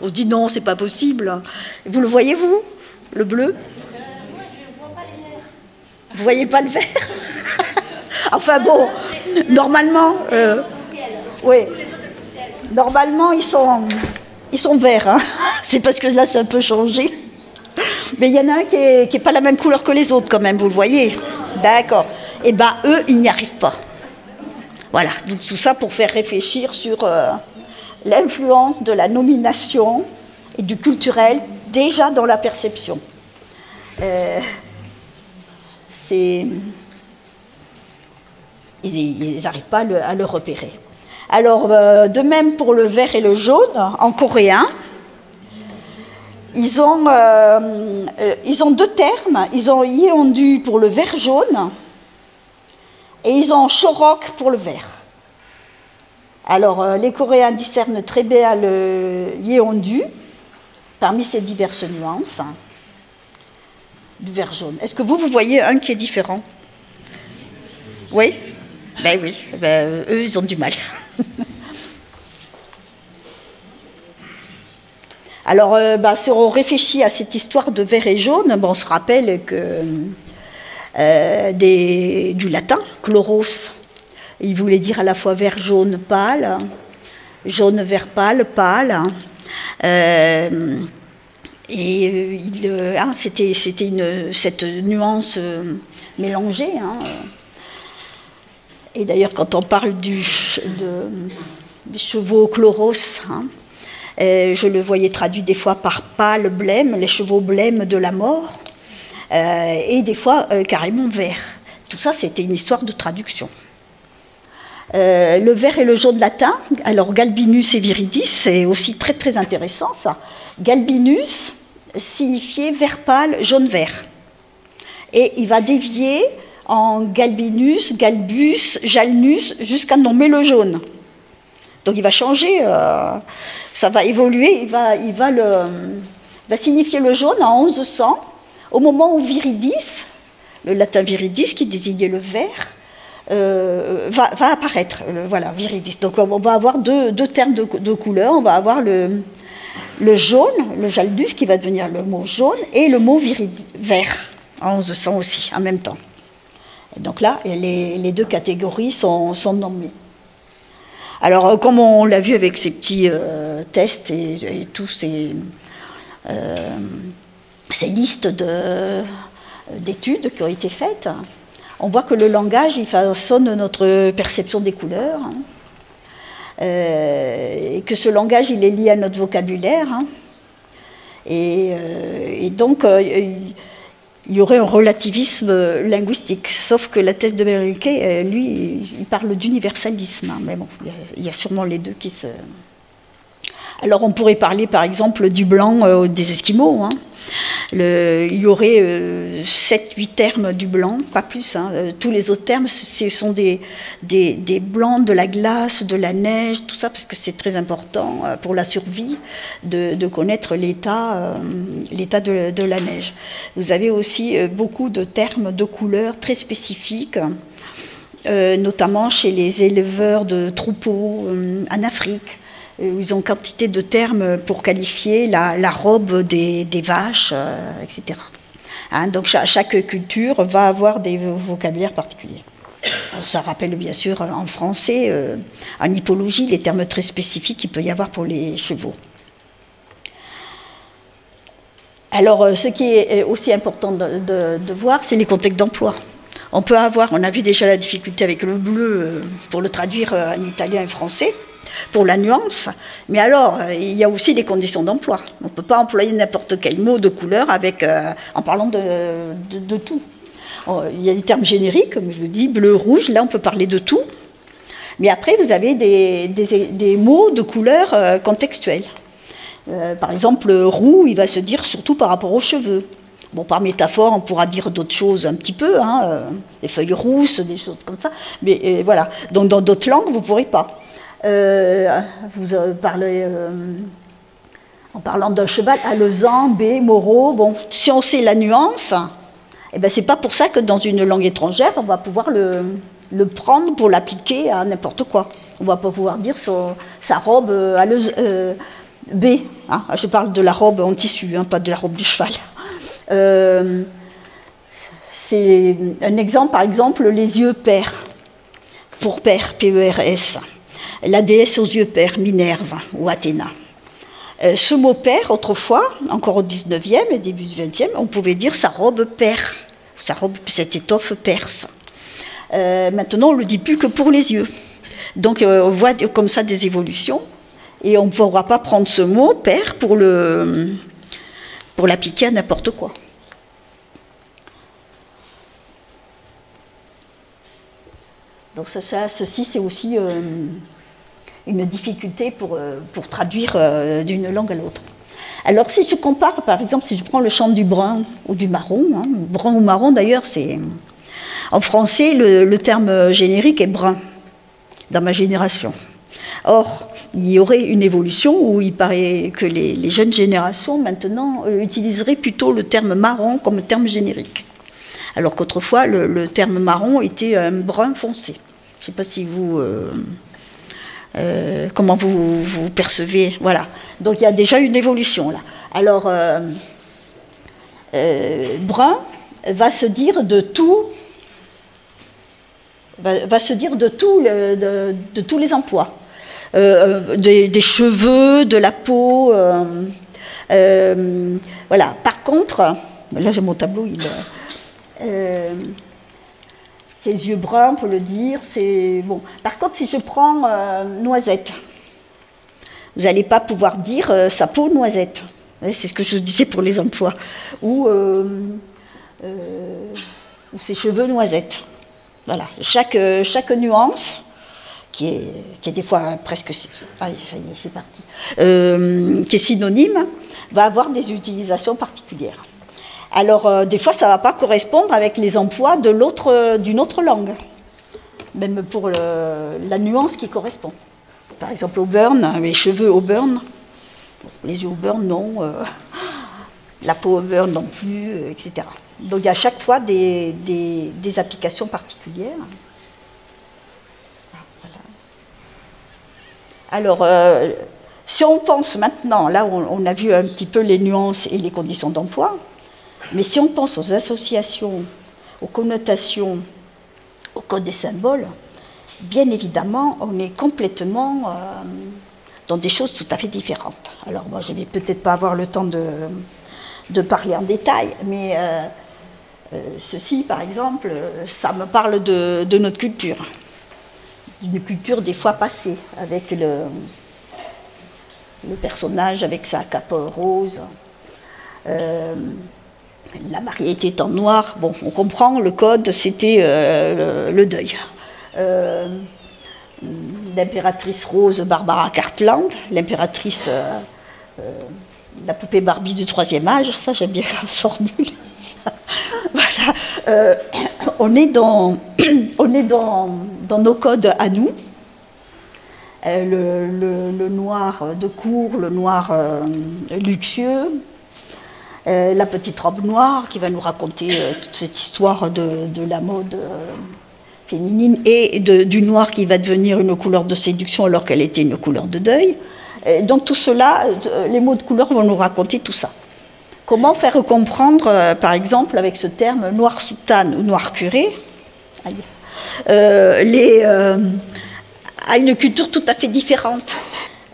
On se dit non, c'est pas possible. Vous le voyez, vous, le bleu? Moi, je ne vois pas les verts. Vous voyez pas le vert? Enfin bon, normalement, oui, normalement ils sont verts. Hein. C'est parce que là, c'est un peu changé. Mais il y en a un qui est pas la même couleur que les autres quand même, vous le voyez? D'accord. Eh bien, eux, ils n'y arrivent pas. Voilà, donc tout ça pour faire réfléchir sur l'influence de la nomination et du culturel déjà dans la perception. Ils n'arrivent pas à le repérer. Alors, de même pour le vert et le jaune, en coréen, ils ont deux termes. Ils ont Yeondu pour le vert jaune et ils ont Shorok pour le vert. Alors, les Coréens discernent très bien le Yeondu parmi ces diverses nuances du vert jaune. Est-ce que vous voyez un qui est différent? Oui? Ben oui, eux, ils ont du mal. Alors, si on réfléchit à cette histoire de vert et jaune, on se rappelle que du latin, chloros, il voulait dire à la fois vert jaune pâle, jaune vert pâle, pâle. C'était cette nuance mélangée. Hein. Et d'ailleurs, quand on parle des chevaux chloros, hein, je le voyais traduit des fois par pâle, blême, les chevaux blêmes de la mort, et des fois carrément vert. Tout ça, c'était une histoire de traduction. Le vert et le jaune latin, alors galbinus et viridis, c'est aussi très très intéressant ça. Galbinus signifiait vert pâle, jaune vert. Et il va dévier en galbinus, galbus, jalnus, jusqu'à nommer le jaune. Donc il va changer, ça va évoluer, il va signifier le jaune en 1100, au moment où viridis, le latin viridis qui désignait le vert, va apparaître, voilà, viridis. Donc on va avoir deux termes de couleur, on va avoir le jaune, le jalnus qui va devenir le mot jaune, et le mot vert, en 1100 aussi, en même temps. Et donc là, les deux catégories sont nommées. Alors, comme on l'a vu avec ces petits tests et tous ces listes d'études qui ont été faites, on voit que le langage, il façonne notre perception des couleurs, hein, et que ce langage, il est lié à notre vocabulaire. Hein, et donc, il y aurait un relativisme linguistique. Sauf que la thèse de Bernanke, lui, il parle d'universalisme. Mais bon, il y a sûrement les deux qui se... Alors on pourrait parler par exemple du blanc des Esquimaux. Hein. Il y aurait 7-8 termes du blanc, pas plus. Hein. Tous les autres termes, ce sont des blancs de la glace, de la neige, tout ça, parce que c'est très important pour la survie de connaître l'état de la neige. Vous avez aussi beaucoup de termes de couleurs très spécifiques, notamment chez les éleveurs de troupeaux en Afrique. Ils ont quantité de termes pour qualifier la robe des vaches, etc. Hein, donc chaque culture va avoir des vocabulaires particuliers. Alors, ça rappelle bien sûr en français, en hippologie, les termes très spécifiques qu'il peut y avoir pour les chevaux. Alors ce qui est aussi important de voir, c'est les contextes d'emploi. On peut avoir, on a vu déjà la difficulté avec le bleu pour le traduire en italien et français, pour la nuance, mais alors il y a aussi les conditions d'emploi. On ne peut pas employer n'importe quel mot de couleur en parlant de tout. Il y a des termes génériques, comme je vous dis, bleu, rouge, là on peut parler de tout, mais après vous avez des mots de couleur contextuels. Par exemple, roux, il va se dire surtout par rapport aux cheveux. Bon, par métaphore, on pourra dire d'autres choses un petit peu, hein, des feuilles rousses, des choses comme ça, mais voilà. Donc dans d'autres langues, vous ne pourrez pas. Vous parlez, en parlant d'un cheval, alezan, bé, moreau. Bon, si on sait la nuance, eh ben c'est pas pour ça que dans une langue étrangère, on va pouvoir le prendre pour l'appliquer à n'importe quoi. On va pas pouvoir dire sa robe bé. Hein, je parle de la robe en tissu, hein, pas de la robe du cheval. C'est un exemple, par exemple, les yeux pairs, pour père, P-E-R-S. La déesse aux yeux pairs, Minerve ou Athéna. Ce mot père, autrefois, encore au 19e et début du 20e, on pouvait dire sa robe paire, cette étoffe perse. Maintenant, on ne le dit plus que pour les yeux. Donc, on voit comme ça des évolutions, et on ne pourra pas prendre ce mot père pour l'appliquer à n'importe quoi. Donc, ceci, c'est aussi une difficulté pour traduire d'une langue à l'autre. Alors si je compare, par exemple, si je prends le chant du brun ou du marron, hein, brun ou marron d'ailleurs, c'est... En français, le terme générique est brun, dans ma génération. Or, il y aurait une évolution où il paraît que les jeunes générations, maintenant, utiliseraient plutôt le terme marron comme terme générique. Alors qu'autrefois, le terme marron était un brun foncé. Je ne sais pas si vous... comment vous percevez, voilà. Donc il y a déjà une évolution là. Alors brun va se dire de tout, va se dire de tous les emplois, des cheveux, de la peau, voilà. Par contre, là j'ai mon tableau, ses yeux bruns, on peut le dire. Bon. Par contre, si je prends noisette, vous n'allez pas pouvoir dire sa peau noisette. C'est ce que je disais pour les emplois. Ou ses cheveux noisettes. Voilà. Chaque nuance, qui est des fois presque... Allez, ça y est, c'est parti. Qui est synonyme, va avoir des utilisations particulières. Alors, des fois, ça ne va pas correspondre avec les emplois d'une autre langue, même pour la nuance qui correspond. Par exemple, auburn, les cheveux auburn, les yeux auburn, non, la peau auburn non plus, etc. Donc, il y a à chaque fois des applications particulières. Voilà. Alors, si on pense maintenant, là, on a vu un petit peu les nuances et les conditions d'emploi. Mais si on pense aux associations, aux connotations, au code des symboles, bien évidemment, on est complètement dans des choses tout à fait différentes. Alors, moi, je ne vais peut-être pas avoir le temps de parler en détail, mais ceci, par exemple, ça me parle de notre culture, d'une culture des fois passée, avec le personnage avec sa cape rose. La mariée était en noir. Bon, on comprend, le code, c'était le deuil. L'impératrice rose Barbara Cartland, l'impératrice, la poupée Barbie du 3e âge, ça j'aime bien la formule. Voilà, on est dans nos codes à nous. Le noir de cour, le noir luxueux, la petite robe noire qui va nous raconter toute cette histoire de la mode féminine et du noir qui va devenir une couleur de séduction alors qu'elle était une couleur de deuil. Donc tout cela, les mots de couleur vont nous raconter tout ça. Comment faire comprendre, par exemple, avec ce terme noir soutane ou noir curé, à une culture tout à fait différente.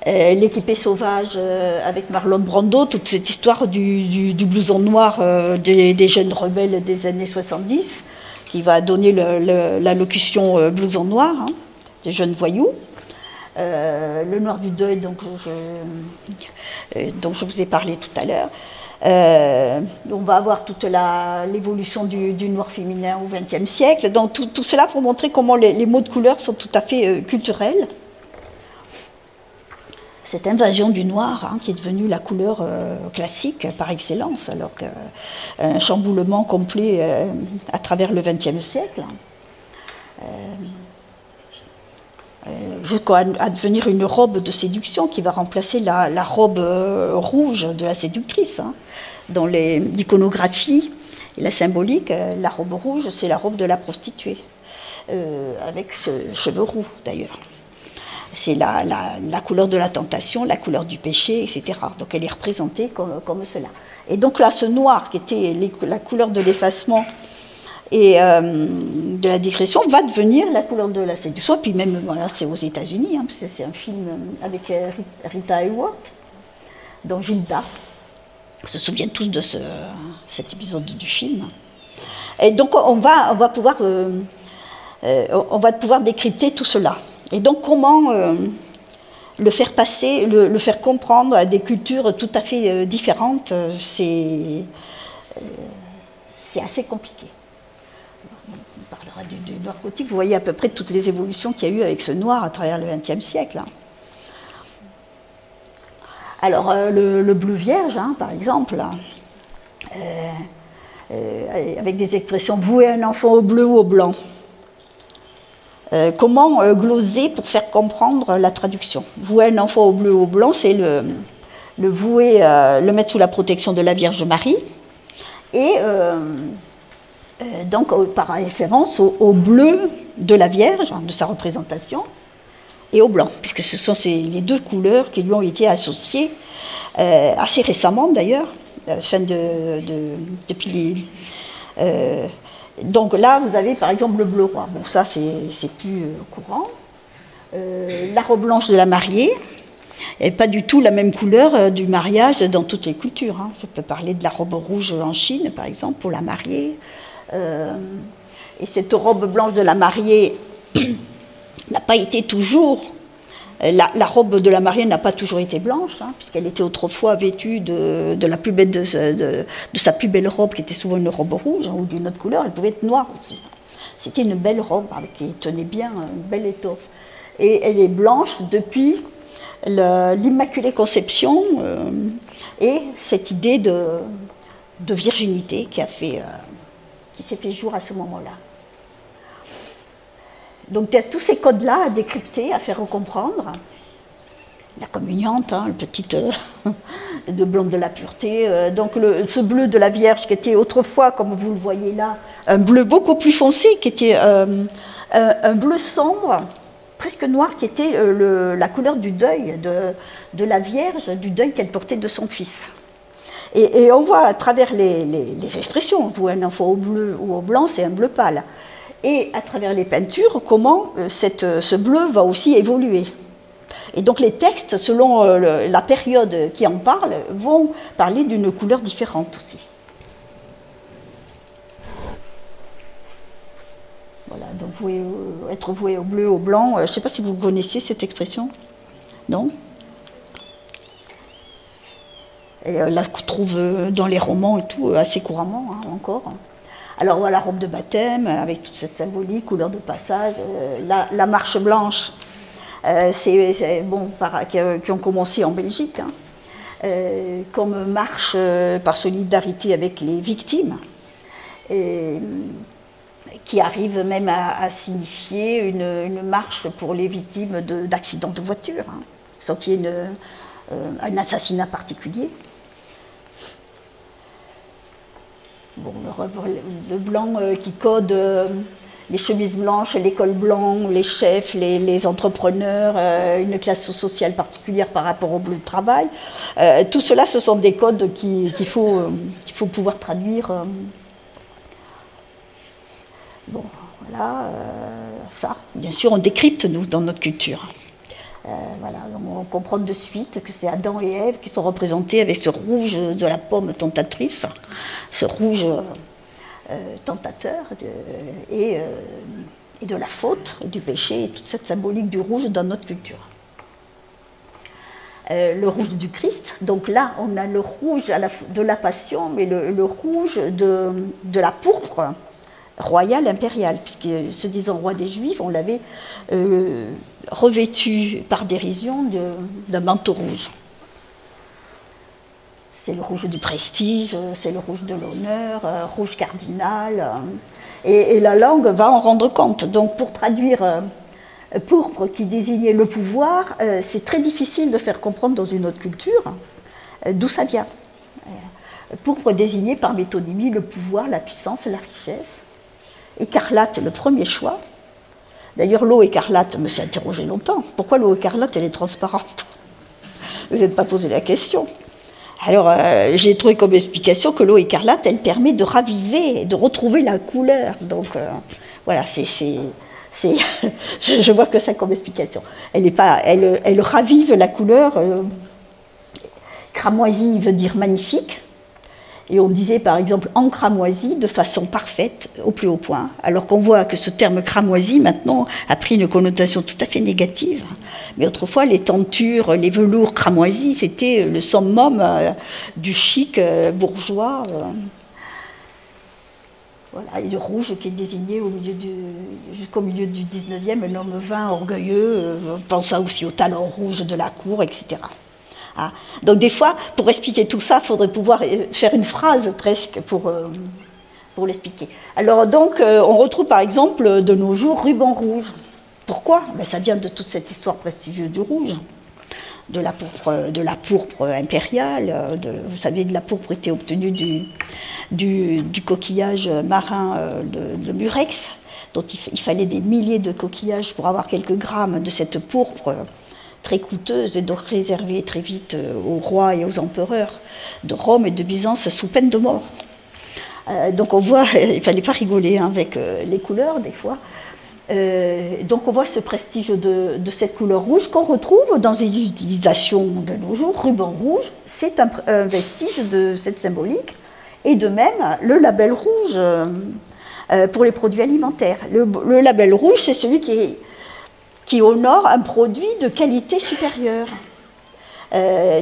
L'équipée sauvage avec Marlon Brando, toute cette histoire du blouson noir des jeunes rebelles des années 70, qui va donner la locution blouson noir, hein, des jeunes voyous. Le noir du deuil, dont je vous ai parlé tout à l'heure. On va avoir toute l'évolution du noir féminin au XXe siècle. Donc tout cela pour montrer comment les mots de couleur sont tout à fait culturels. Cette invasion du noir, hein, qui est devenue la couleur classique par excellence, alors qu'un chamboulement complet à travers le XXe siècle, jusqu'à devenir une robe de séduction qui va remplacer la robe rouge de la séductrice. Hein. Dans l'iconographie et la symbolique, la robe rouge, c'est la robe de la prostituée, avec cheveux roux d'ailleurs. C'est la couleur de la tentation, la couleur du péché, etc. Donc elle est représentée comme cela. Et donc là, ce noir qui était la couleur de l'effacement et de la digression va devenir la couleur de la séduction. Puis même, voilà, c'est aux États-Unis, hein, parce que c'est un film avec Rita Hayworth, dont Gilda. On se souvient tous de cet épisode du film. Et donc on va pouvoir décrypter tout cela. Et donc comment le faire passer, le faire comprendre à des cultures tout à fait différentes, c'est assez compliqué. On parlera du noir gothique. Vous voyez à peu près toutes les évolutions qu'il y a eu avec ce noir à travers le XXe siècle. Hein. Alors le bleu vierge, hein, par exemple, avec des expressions vouer un enfant au bleu ou au blanc. Comment gloser pour faire comprendre la traduction? Vouer un enfant au bleu ou au blanc, c'est le vouer, le mettre sous la protection de la Vierge Marie, et donc par référence au bleu de la Vierge, de sa représentation, et au blanc, puisque ce sont les deux couleurs qui lui ont été associées assez récemment d'ailleurs, depuis les... donc là, vous avez par exemple le bleu roi. Bon, ça, c'est plus courant. La robe blanche de la mariée, et pas du tout la même couleur du mariage dans toutes les cultures. Hein. Je peux parler de la robe rouge en Chine, par exemple, pour la mariée. Et cette robe blanche de la mariée n'a pas été toujours... La robe de la mariée n'a pas toujours été blanche, hein, puisqu'elle était autrefois vêtue de sa plus belle robe, qui était souvent une robe rouge, hein, ou d'une autre couleur. Elle pouvait être noire aussi. C'était une belle robe qui tenait bien, une belle étoffe. Et elle est blanche depuis l'Immaculée Conception et cette idée de virginité qui s'est fait jour à ce moment-là. Donc il y a tous ces codes-là à décrypter, à faire comprendre. La communiante, hein, le petit de blonde de la pureté. Donc ce bleu de la Vierge qui était autrefois, comme vous le voyez là, un bleu beaucoup plus foncé, qui était un bleu sombre, presque noir, qui était la couleur du deuil de la Vierge, du deuil qu'elle portait de son fils. Et on voit à travers les expressions, vous un enfant au bleu ou au blanc, c'est un bleu pâle. Et à travers les peintures, comment ce bleu va aussi évoluer. Et donc les textes, selon la période qui en parle, vont parler d'une couleur différente aussi. Voilà, donc être voué au bleu, au blanc, je ne sais pas si vous connaissez cette expression. Non? Et on la trouve dans les romans et tout, assez couramment encore. Alors voilà, robe de baptême, avec toute cette symbolique, couleur de passage, la marche blanche, c'est bon, qui ont commencé en Belgique, comme marche par solidarité avec les victimes, et qui arrive même à signifier une marche pour les victimes d'accidents de voiture, sans qu'il y ait un assassinat particulier. Bon, le blanc qui code les chemises blanches, les cols blancs, les chefs, les entrepreneurs, une classe sociale particulière par rapport au bleu de travail. Tout cela, ce sont des codes qu'il faut pouvoir traduire. Bon, voilà, ça, bien sûr, on décrypte, nous, dans notre culture. Voilà, on comprend de suite que c'est Adam et Ève qui sont représentés avec ce rouge de la pomme tentatrice, ce rouge tentateur et de la faute, du péché, et toute cette symbolique du rouge dans notre culture. Le rouge du Christ, donc là on a le rouge de la Passion, mais le rouge de la pourpre royale impériale, puisque se disant roi des Juifs, on l'avait revêtu par dérision d'un manteau rouge. C'est le rouge du prestige, c'est le rouge de l'honneur, rouge cardinal, et la langue va en rendre compte. Donc pour traduire pourpre qui désignait le pouvoir, c'est très difficile de faire comprendre dans une autre culture d'où ça vient. Pourpre désignait par métonymie le pouvoir, la puissance, la richesse. Écarlate, le premier choix. D'ailleurs, l'eau écarlate me s'est interrogé longtemps. Pourquoi l'eau écarlate, elle est transparente? Vous n'êtes pas posé la question. Alors, j'ai trouvé comme explication que l'eau écarlate, elle permet de raviver, de retrouver la couleur. Donc, voilà, je vois que ça comme explication. Elle ravive la couleur. Cramoisi veut dire magnifique. Et on disait par exemple en cramoisi de façon parfaite, au plus haut point. Alors qu'on voit que ce terme cramoisi maintenant a pris une connotation tout à fait négative. Mais autrefois, les tentures, les velours cramoisis, c'était le summum du chic bourgeois. Voilà, et le rouge qui est désigné jusqu'au milieu du 19e, un homme vain, orgueilleux, pensa aussi au talon rouge de la cour, etc. Ah. Donc des fois, pour expliquer tout ça, il faudrait pouvoir faire une phrase presque pour l'expliquer. Alors donc, on retrouve par exemple de nos jours ruban rouge. Pourquoi? Ben, ça vient de toute cette histoire prestigieuse du rouge, de la pourpre impériale. Vous savez, de la pourpre était obtenue du coquillage marin de Murex, dont il fallait des milliers de coquillages pour avoir quelques grammes de cette pourpre très coûteuse et donc réservée très vite aux rois et aux empereurs de Rome et de Byzance sous peine de mort. Donc on voit, il ne fallait pas rigoler avec les couleurs des fois. Donc on voit ce prestige de cette couleur rouge qu'on retrouve dans les utilisations de nos jours. Ruban rouge, c'est un vestige de cette symbolique. Et de même, le label rouge pour les produits alimentaires. Le label rouge, c'est celui qui honore un produit de qualité supérieure.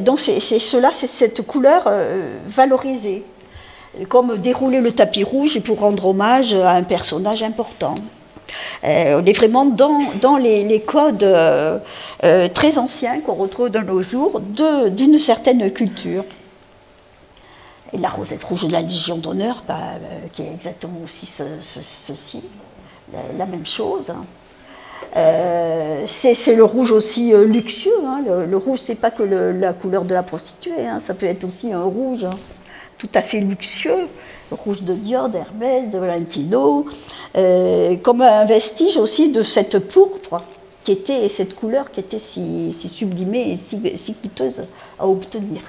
Donc c'est cette couleur valorisée, comme dérouler le tapis rouge pour rendre hommage à un personnage important. On est vraiment dans les codes très anciens qu'on retrouve de nos jours d'une certaine culture. Et la rosette rouge de la Légion d'honneur, qui est exactement aussi ceci, la même chose. C'est le rouge aussi luxueux. Hein. Le rouge, c'est pas que la couleur de la prostituée, hein. Ça peut être aussi un rouge tout à fait luxueux, le rouge de Dior, d'Hermès, de Valentino, comme un vestige aussi de cette pourpre cette couleur qui était si sublimée et si coûteuse à obtenir.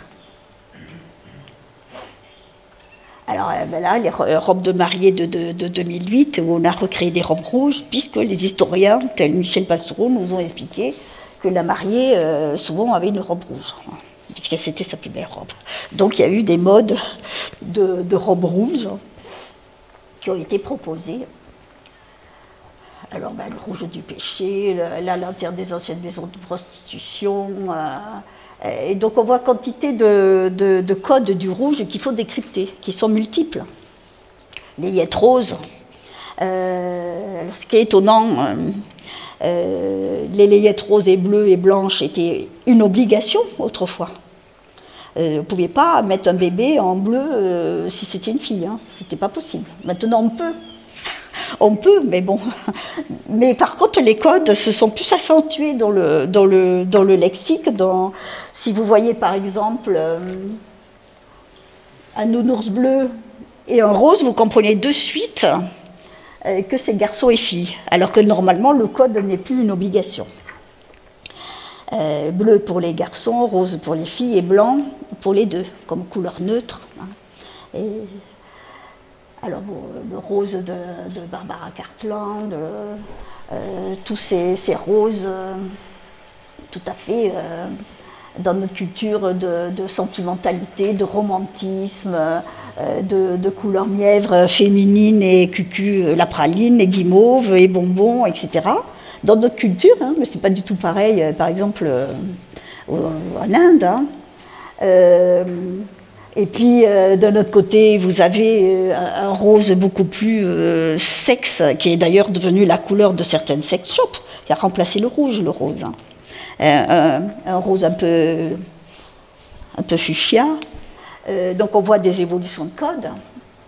Alors là, les robes de mariée de 2008, où on a recréé des robes rouges, puisque les historiens, tels Michel Pastoureau, nous ont expliqué que la mariée, souvent, avait une robe rouge, puisque c'était sa plus belle robe. Donc il y a eu des modes de robes rouges qui ont été proposées. Alors le rouge du péché, la lanterne des anciennes maisons de prostitution, Et donc on voit quantité de codes du rouge qu'il faut décrypter, qui sont multiples. Les layette roses. Ce qui est étonnant, les layettes roses et bleues et blanches étaient une obligation autrefois. Vous ne pouviez pas mettre un bébé en bleu si c'était une fille, hein. C'était pas possible. Maintenant on peut. On peut, mais bon. Mais par contre, les codes se sont plus accentués dans le lexique. Si vous voyez par exemple un nounours bleu et un rose, vous comprenez de suite que c'est garçon et fille, alors que normalement le code n'est plus une obligation. Bleu pour les garçons, rose pour les filles et blanc pour les deux, comme couleur neutre. Hein. Alors, le rose de Barbara Cartland, tous ces roses tout à fait dans notre culture de sentimentalité, de romantisme, de couleur mièvre féminine et cucu, la praline, les guimauves et bonbons, etc. Dans notre culture, hein, mais ce n'est pas du tout pareil, par exemple, en Inde. Hein. Et puis, d'un autre côté, vous avez un rose beaucoup plus sexe, qui est d'ailleurs devenu la couleur de certaines sex shops, qui a remplacé le rose. Hein. Un rose un peu fuchsia. Donc, on voit des évolutions de code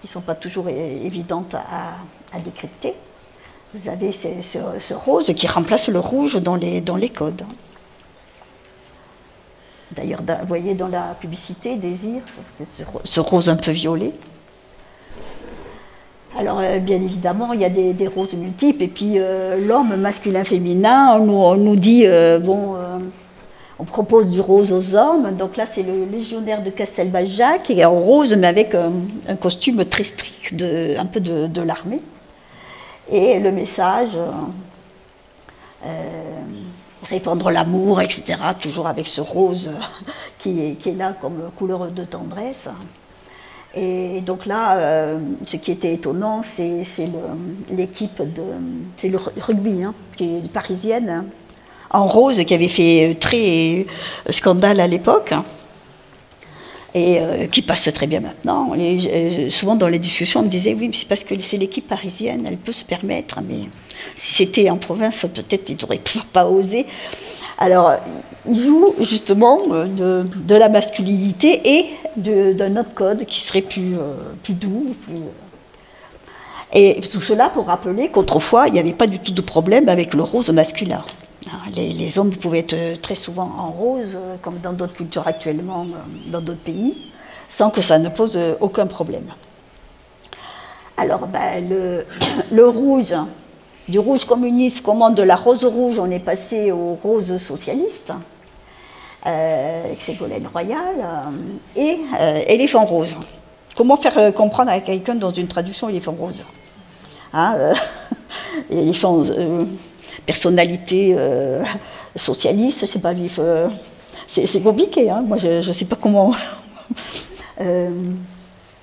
qui ne sont pas toujours évidentes à décrypter. Vous avez ce rose qui remplace le rouge dans les codes. D'ailleurs, vous voyez dans la publicité, Désir, ce rose un peu violet. Alors, bien évidemment, il y a des roses multiples. Et puis, l'homme masculin-féminin, on nous dit, on propose du rose aux hommes. Donc là, c'est le légionnaire de Castelbajac, qui est en rose, mais avec un costume très strict, un peu de l'armée. Et le message... répandre l'amour, etc., toujours avec ce rose qui est là comme couleur de tendresse. Et donc là, ce qui était étonnant, c'est l'équipe c'est le rugby, hein, qui est parisienne, hein, en rose, qui avait fait très scandale à l'époque, et qui passe très bien maintenant. Souvent dans les discussions, on me disait, oui, mais c'est parce que c'est l'équipe parisienne, elle peut se permettre, mais si c'était en province, peut-être ils n'auraient pas osé. Alors, ils jouent justement de la masculinité et d'un autre code qui serait plus doux. Et tout cela pour rappeler qu'autrefois, il n'y avait pas du tout de problème avec le rose masculin. Les hommes pouvaient être très souvent en rose, comme dans d'autres cultures actuellement, dans d'autres pays, sans que ça ne pose aucun problème. Alors, le rouge, du rouge communiste, comment de la rose rouge, on est passé au rose socialiste, avec Ségolène Royal, et éléphant rose. Comment faire comprendre à quelqu'un dans une traduction éléphant rose, hein, éléphant... personnalité socialiste, je ne sais pas vif. C'est compliqué, hein. Moi je ne sais pas comment.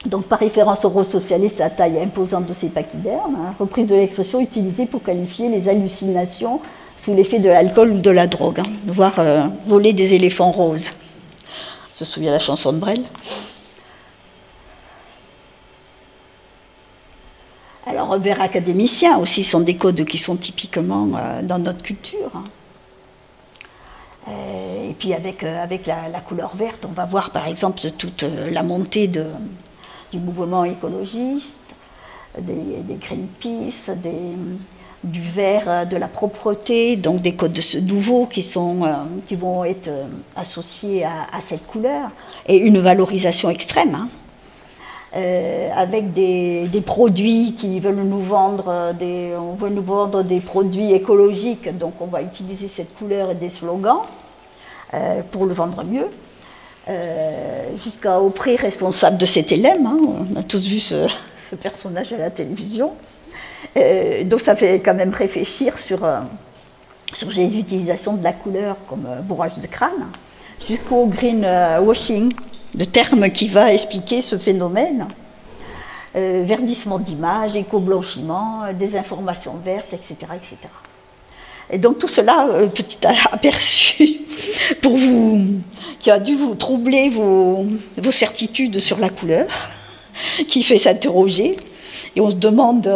Donc par référence au rose socialiste, à taille imposante de ses pachydermes, hein, reprise de l'expression utilisée pour qualifier les hallucinations sous l'effet de l'alcool ou de la drogue, hein, voire voler des éléphants roses. On se souvient de la chanson de Brel. Alors, vers académiciens aussi, sont des codes qui sont typiquement dans notre culture. Et puis avec la couleur verte, on va voir par exemple toute la montée du mouvement écologiste, des Greenpeace, du vert, de la propreté, donc des codes nouveaux qui vont être associés à cette couleur, et une valorisation extrême. Hein. Avec des produits qui veulent nous vendre, on veut nous vendre des produits écologiques, donc on va utiliser cette couleur et des slogans pour le vendre mieux, jusqu'au prix responsable de cet élème, hein, on a tous vu ce personnage à la télévision, donc ça fait quand même réfléchir sur les utilisations de la couleur comme bourrage de crâne, jusqu'au greenwashing, le terme qui va expliquer ce phénomène, verdissement d'image, éco-blanchiment, désinformation verte, etc., etc. Et donc tout cela, petit aperçu pour vous, qui a dû vous troubler vos certitudes sur la couleur, qui fait s'interroger. Et on se demande,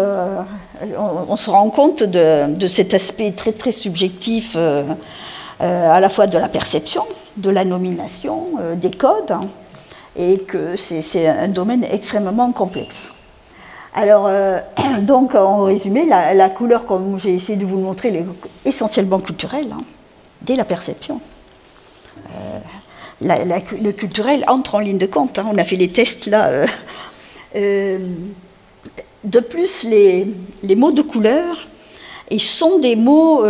on se rend compte de cet aspect très très subjectif, à la fois de la perception, de la nomination, des codes, et que c'est un domaine extrêmement complexe. Alors, donc, en résumé, la couleur, comme j'ai essayé de vous le montrer, elle est essentiellement culturelle, hein, dès la perception. Le culturel entre en ligne de compte, hein, on a fait les tests là. De plus, les mots de couleur, ils sont des mots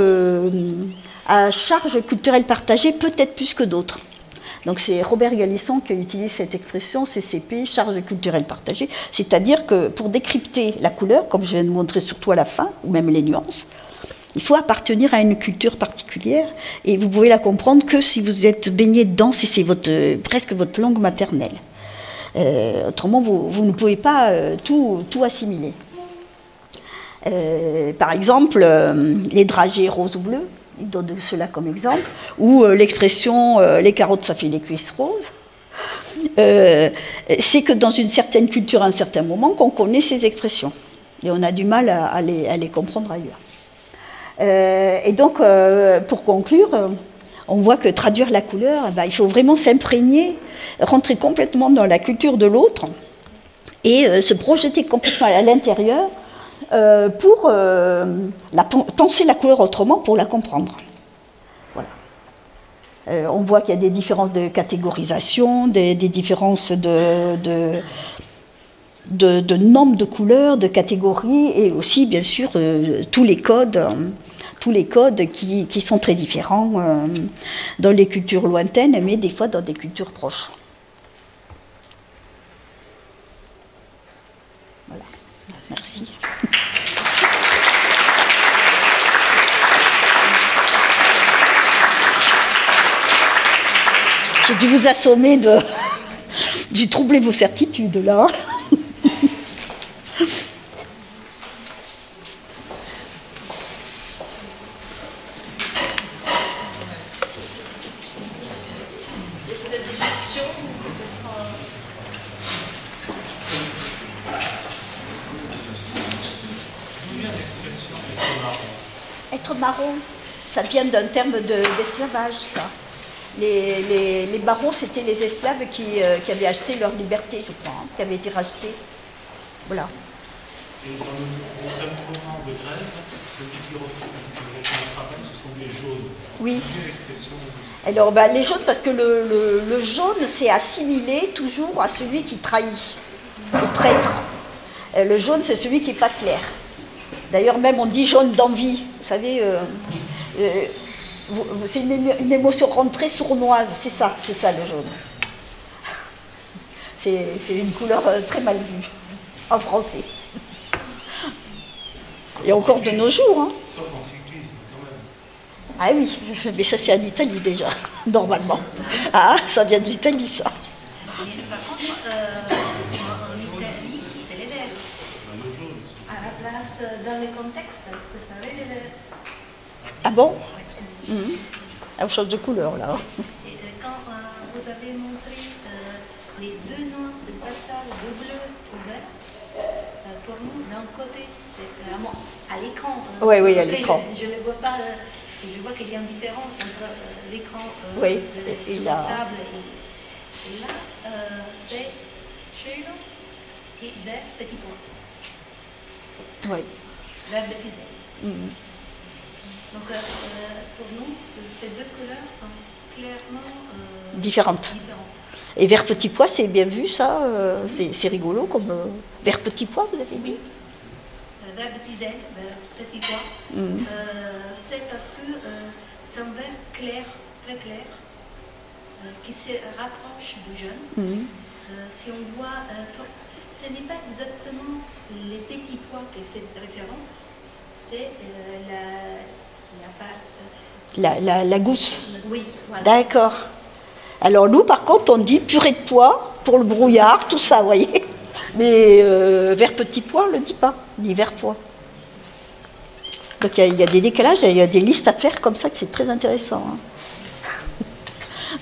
à charge culturelle partagée, peut-être plus que d'autres. Donc c'est Robert Gallisson qui a utilisé cette expression CCP, charge culturelle partagée, c'est-à-dire que pour décrypter la couleur, comme je viens de montrer surtout à la fin, ou même les nuances, il faut appartenir à une culture particulière, et vous pouvez la comprendre que si vous êtes baigné dedans, si c'est presque votre langue maternelle. Autrement, vous ne pouvez pas tout assimiler. Par exemple, les dragées roses ou bleues, il donne cela comme exemple, ou l'expression les carottes ça fait les cuisses roses. C'est que dans une certaine culture, à un certain moment, qu'on connaît ces expressions. Et on a du mal à les comprendre ailleurs. Et donc, pour conclure, on voit que traduire la couleur, il faut vraiment s'imprégner, rentrer complètement dans la culture de l'autre et se projeter complètement à l'intérieur pour penser la couleur autrement pour la comprendre. Voilà. On voit qu'il y a des différences de catégorisation, des différences de nombre de couleurs, de catégories et aussi, bien sûr, tous les codes qui sont très différents dans les cultures lointaines, mais des fois dans des cultures proches. Voilà. Merci. J'ai dû vous assommer j'ai troublé vos certitudes, là. Être marron, ça vient d'un terme d'esclavage, ça. Les marrons, c'était les esclaves qui avaient acheté leur liberté, je crois, hein, qui avaient été rachetés. Voilà. Et dans les seuls moments de grève, ceux qui refusent le travail, ce sont les jaunes. Oui. Alors, les jaunes, parce que le jaune, c'est assimilé toujours à celui qui trahit, au traître. Le jaune, c'est celui qui n'est pas clair. D'ailleurs, même on dit jaune d'envie. Vous savez, c'est une émotion rentrée sournoise. C'est ça le jaune. C'est une couleur très mal vue en français. Et encore de nos jours. Hein. Sauf en cyclisme, quand même. Ah oui, mais ça c'est en Italie déjà, normalement. Ah, ça vient d'Italie, ça. Par contre, en Italie, c'est les verts. Le jaune. À la place, dans les contextes, ce serait les verts. Ah bon? On change de couleur, là. Et quand vous avez montré les deux nuances de passage de bleu au vert, pour nous, d'un côté, c'est à l'écran. Oui, à l'écran. Je ne le vois pas, parce que je vois qu'il y a une différence entre l'écran et la table et là, c'est cielo et des petits points. Oui. Vert de piselle. Donc, pour nous, ces deux couleurs sont clairement différentes. Et vert petit pois, c'est bien vu, ça. C'est rigolo comme vert petit pois, vous avez dit. Vert de piselle, vert petit pois. C'est parce que c'est un vert clair, très clair, qui se rapproche du jaune. Si on voit, ce n'est pas exactement les petits pois qui fait référence, c'est la gousse. Oui, voilà. D'accord. Alors nous, par contre, on dit purée de pois pour le brouillard, tout ça, vous voyez. Mais vert petit pois, on ne le dit pas, on dit vert pois. Donc il y a des décalages, il y a des listes à faire comme ça, que c'est très intéressant. Hein.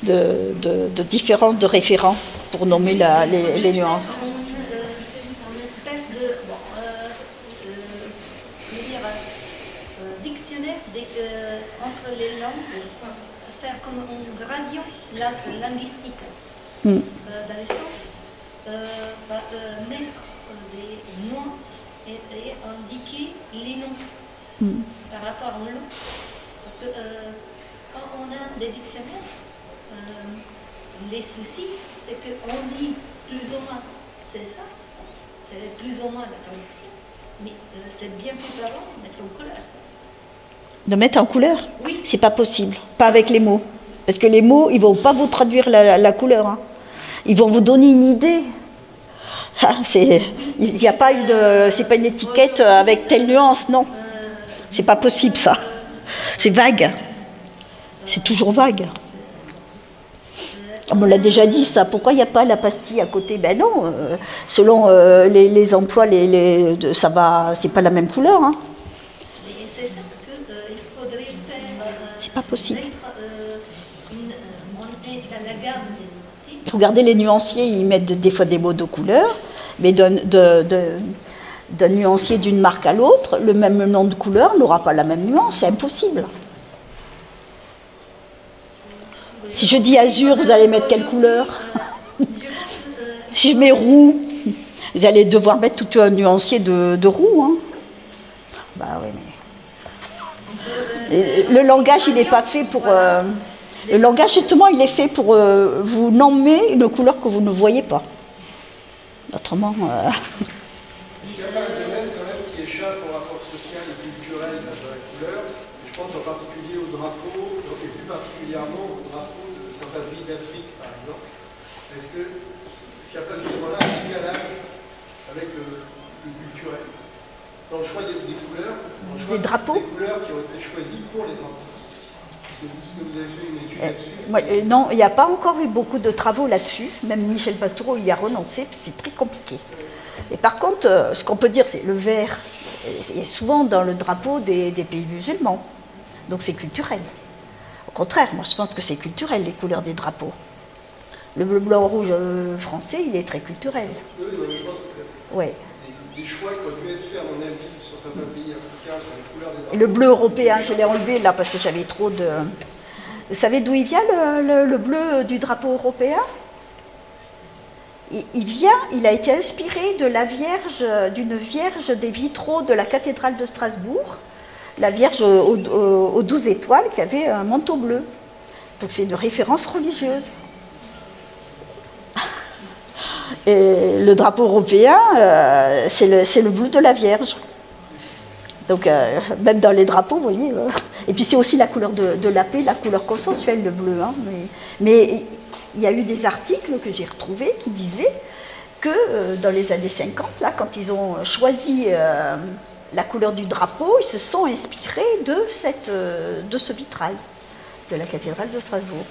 de différences de référents pour nommer les nuances. C'est une espèce de dictionnaire entre les langues, faire comme un gradient linguistique, dans le sens mettre des nuances et indiquer les noms par rapport aux langues. Parce que quand on a des dictionnaires, les soucis, c'est qu'on dit plus ou moins, c'est ça, c'est plus ou moins la traduction, mais c'est bien plus parlant de mettre en couleur. De mettre en couleur? Oui. C'est pas possible, pas avec les mots. Parce que les mots, ils vont pas vous traduire la couleur. Hein. Ils vont vous donner une idée. Il n'y a pas c'est pas une étiquette avec telle nuance, non. C'est pas possible ça. C'est vague. C'est toujours vague. On me l'a déjà dit ça. Pourquoi il n'y a pas la pastille à côté? Ben non. Selon les emplois, ça va. C'est pas la même couleur. Hein. Et c'est ça qu'il faudrait faire. C'est pas possible. On met dans la gamme des nuanciers. Regardez les nuanciers, ils mettent des fois des mots de couleur, mais d'un nuancier d'une marque à l'autre, le même nom de couleur n'aura pas la même nuance. C'est impossible. Si je dis azur, vous allez mettre quelle couleur? Si je mets roux, vous allez devoir mettre tout un nuancier de roux. Hein. Bah oui, mais... Le langage, il n'est pas fait pour... Le langage, justement, il est fait pour vous nommer une couleur que vous ne voyez pas. Autrement... Il n'y a pas un domaine quand même qui échappe au rapport social et culturel de la couleur. Je pense en particulier au drapeau, et plus particulièrement au drapeau de certains pays d'Afrique, par exemple. Est-ce qu'il n'y a pas justement là un décalage avec le culturel? Dans le choix des couleurs, dans le choix des drapeaux? Des couleurs qui ont été choisies pour les drapeaux. Est-ce que vous avez fait une étude là-dessus? Non, il n'y a pas encore eu beaucoup de travaux là-dessus. Même Michel Pastoureau y a renoncé, c'est très compliqué. Et par contre, ce qu'on peut dire, c'est le vert est souvent dans le drapeau des pays musulmans. Donc c'est culturel. Au contraire, moi je pense que c'est culturel, les couleurs des drapeaux. Le bleu, blanc, rouge français, il est très culturel. Oui, je pense que ouais. Des choix qui ont dû être faits, à mon avis, sur certains pays africains, sur les couleurs des drapeaux. Et le bleu européen, je l'ai enlevé là parce que j'avais trop de... Vous savez d'où il vient le bleu du drapeau européen? Il a été inspiré de d'une vierge des vitraux de la cathédrale de Strasbourg, la Vierge aux 12 étoiles qui avait un manteau bleu. Donc c'est une référence religieuse. Et le drapeau européen, c'est le bleu de la Vierge. Donc même dans les drapeaux, vous voyez. Et puis c'est aussi la couleur de la paix, la couleur consensuelle, le bleu. Hein, mais il y a eu des articles que j'ai retrouvés qui disaient que dans les années 50, là, quand ils ont choisi la couleur du drapeau, ils se sont inspirés de ce vitrail de la cathédrale de Strasbourg.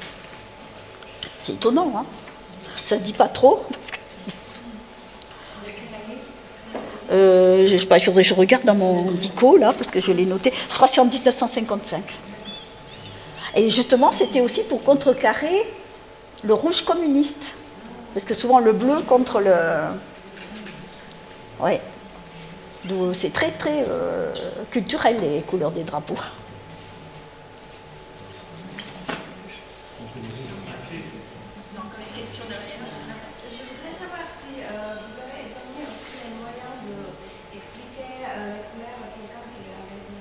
C'est étonnant, hein. Ça ne se dit pas trop. Parce que... je ne sais pas, il faudrait que je regarde dans mon dico, là, parce que je l'ai noté. Je crois que c'est en 1955. Et justement, c'était aussi pour contrecarrer le rouge communiste. Parce que souvent, le bleu contre le... Ouais. Donc, c'est très, très culturel, les couleurs des drapeaux. Je voudrais savoir si vous avez examiné aussi les moyens d'expliquer la couleur à quelqu'un qui est aveugle.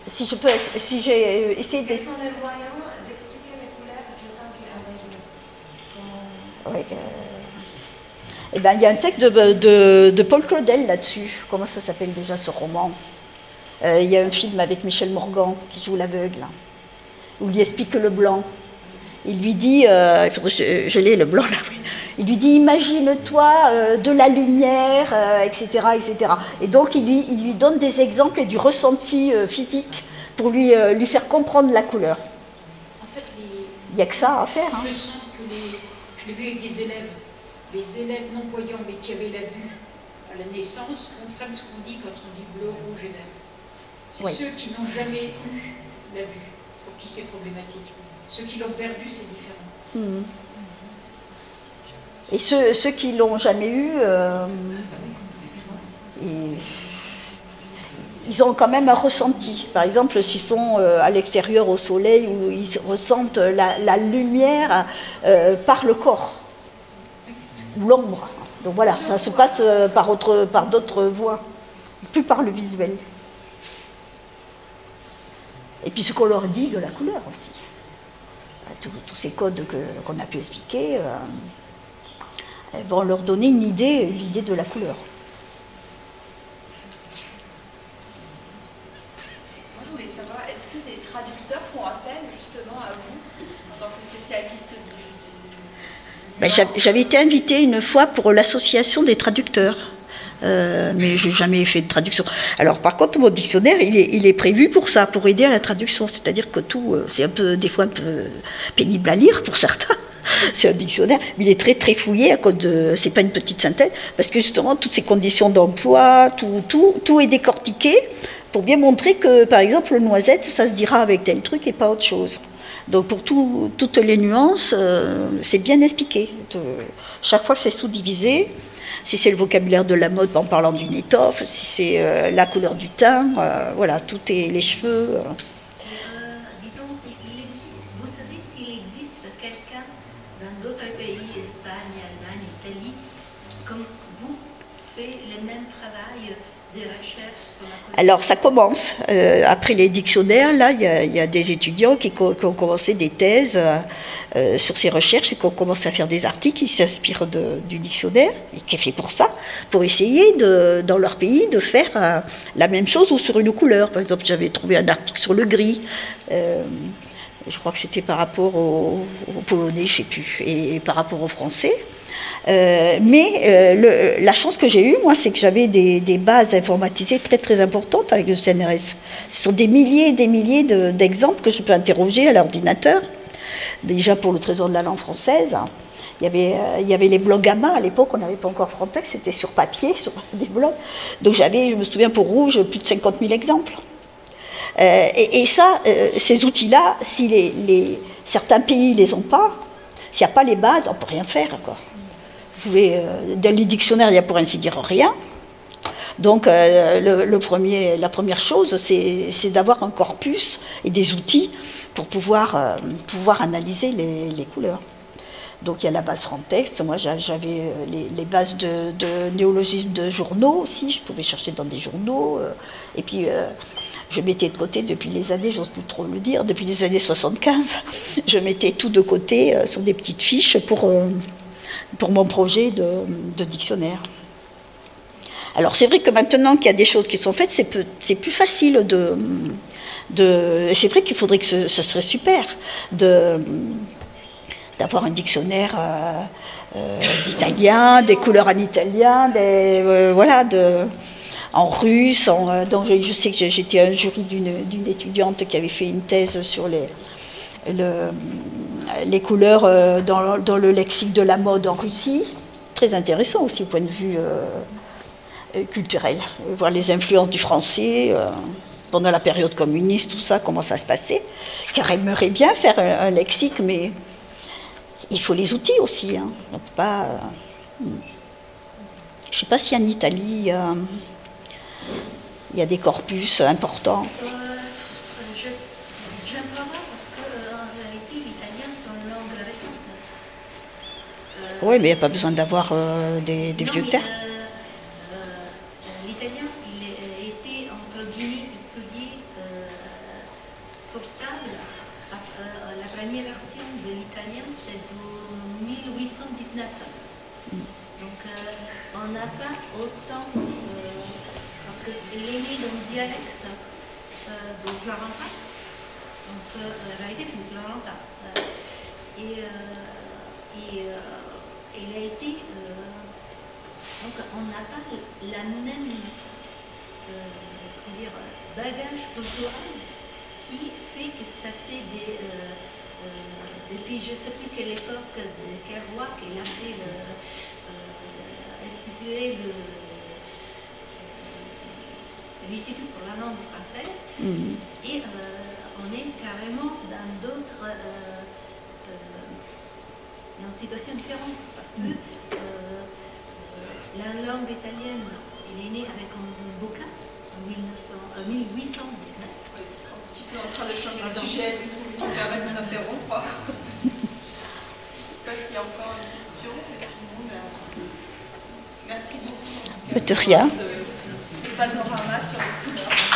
Si je peux, si j'ai essayé de... Quels sont les moyens d'expliquer les couleurs à quelqu'un qui est aveugle? Oui. Eh ben, il y a un texte de Paul Claudel là-dessus. Comment ça s'appelle déjà ce roman? Il y a un film avec Michel Morgan qui joue l'aveugle, où il lui explique le blanc. Il lui dit, il faudrait je l'ai le blanc là, oui. Il lui dit, imagine-toi de la lumière, etc., etc. Et donc il lui donne des exemples et du ressenti physique pour lui faire comprendre la couleur. En fait, il n'y a que ça à faire. Hein. Je sens que je l'ai vu avec des élèves, les élèves non-voyants mais qui avaient la vue à la naissance comprennent ce qu'on dit quand on dit bleu, rouge et vert. C'est ceux qui n'ont jamais eu la vue pour qui c'est problématique. Ceux qui l'ont perdu, c'est différent. Mmh. Et ceux qui l'ont jamais eu, ils ont quand même un ressenti. Par exemple, s'ils sont à l'extérieur au soleil, où ils ressentent la lumière par le corps, ou l'ombre. Donc voilà, ça se passe par d'autres voies, plus par le visuel. Et puis ce qu'on leur dit de la couleur aussi. Tous ces codes qu'on a pu expliquer vont leur donner une idée de la couleur. Moi, je voulais savoir, est-ce que des traducteurs font appel justement à vous, en tant que spécialiste J'avais été invitée une fois pour l'association des traducteurs. Mais je n'ai jamais fait de traduction. Alors par contre, mon dictionnaire, il est prévu pour ça, pour aider à la traduction. C'est-à-dire que tout, c'est des fois un peu pénible à lire pour certains. C'est un dictionnaire, mais il est très très fouillé à cause de. C'est pas une petite synthèse, parce que justement toutes ces conditions d'emploi, tout est décortiqué pour bien montrer que, par exemple, le noisette, ça se dira avec tel truc et pas autre chose. Donc pour toutes les nuances, c'est bien expliqué. Chaque fois, c'est sous-divisé. Si c'est le vocabulaire de la mode en parlant d'une étoffe, si c'est la couleur du teint, voilà, tout est les cheveux. Disons, vous savez s'il existe quelqu'un dans d'autres pays, Espagne, Allemagne, Italie, comme vous, fait le même travail de recherche sur la couleur? Alors ça commence. Après les dictionnaires, là, il y a des étudiants qui ont commencé des thèses sur ces recherches et qui ont commencé à faire des articles qui s'inspirent du dictionnaire, et qui est fait pour ça, pour essayer, dans leur pays, de faire la même chose ou sur une couleur. Par exemple, j'avais trouvé un article sur le gris. Je crois que c'était par rapport aux Polonais, je ne sais plus, et par rapport aux Français. Mais la chance que j'ai eue, moi, c'est que j'avais des bases informatisées très très importantes avec le CNRS. Ce sont des milliers et des milliers d'exemples que je peux interroger à l'ordinateur. Déjà pour le Trésor de la langue française, il y avait les blogs AMA, à l'époque on n'avait pas encore Frontex, c'était sur papier, sur des blogs. Donc j'avais, je me souviens pour Rouge, plus de 50 000 exemples. Et ça, ces outils-là, si certains pays ne les ont pas, s'il n'y a pas les bases, on ne peut rien faire, quoi. Vous pouvez, dans les dictionnaires, il n'y a pour ainsi dire rien. Donc la première chose, c'est d'avoir un corpus et des outils pour pouvoir analyser les couleurs. Donc il y a la base Frontex, moi j'avais les bases de néologismes de journaux aussi, je pouvais chercher dans des journaux. Et puis je mettais de côté depuis les années, j'ose plus trop le dire, depuis les années 75, je mettais tout de côté sur des petites fiches pour mon projet de dictionnaire. Alors c'est vrai que maintenant qu'il y a des choses qui sont faites, c'est plus facile c'est vrai qu'il faudrait que ce serait super d'avoir un dictionnaire d'italien, des couleurs en italien, en russe. Donc je sais que j'étais un jury d'une étudiante qui avait fait une thèse sur les couleurs dans le lexique de la mode en Russie. Très intéressant aussi au point de vue culturel, voir les influences du français pendant la période communiste, tout ça, comment ça se passait. Car elle aimerait bien faire un lexique, mais il faut les outils aussi. Hein. On peut pas, je ne sais pas si en Italie, il y a des corpus importants. J'aime pas parce qu'en réalité, l'italien, c'est une langue récente. Oui, mais il n'y a pas besoin d'avoir des vieux termes. L'italien, il a été, entre guillemets, étudié sur table. La première version de l'italien, c'est de 1819. Donc, on n'a pas autant, parce qu'il est né dans le dialecte de Florentin. Donc, en réalité, c'est une Florentin. Et il a été... donc, on n'a pas la même bagage culturel qui fait que ça fait depuis je ne sais plus quelle époque, de quel roi qu'il a fait instituer l'Institut pour la langue française. Et on est carrément dans d'autres, dans une situation différente, parce que la langue italienne, elle est née avec un bocca en 1819. Un petit peu en train de changer le sujet, vous me permettez de m'interrompre. Je ne sais pas s'il y a encore une question, mais sinon, merci beaucoup. De rien. Ce panorama sur les couleurs.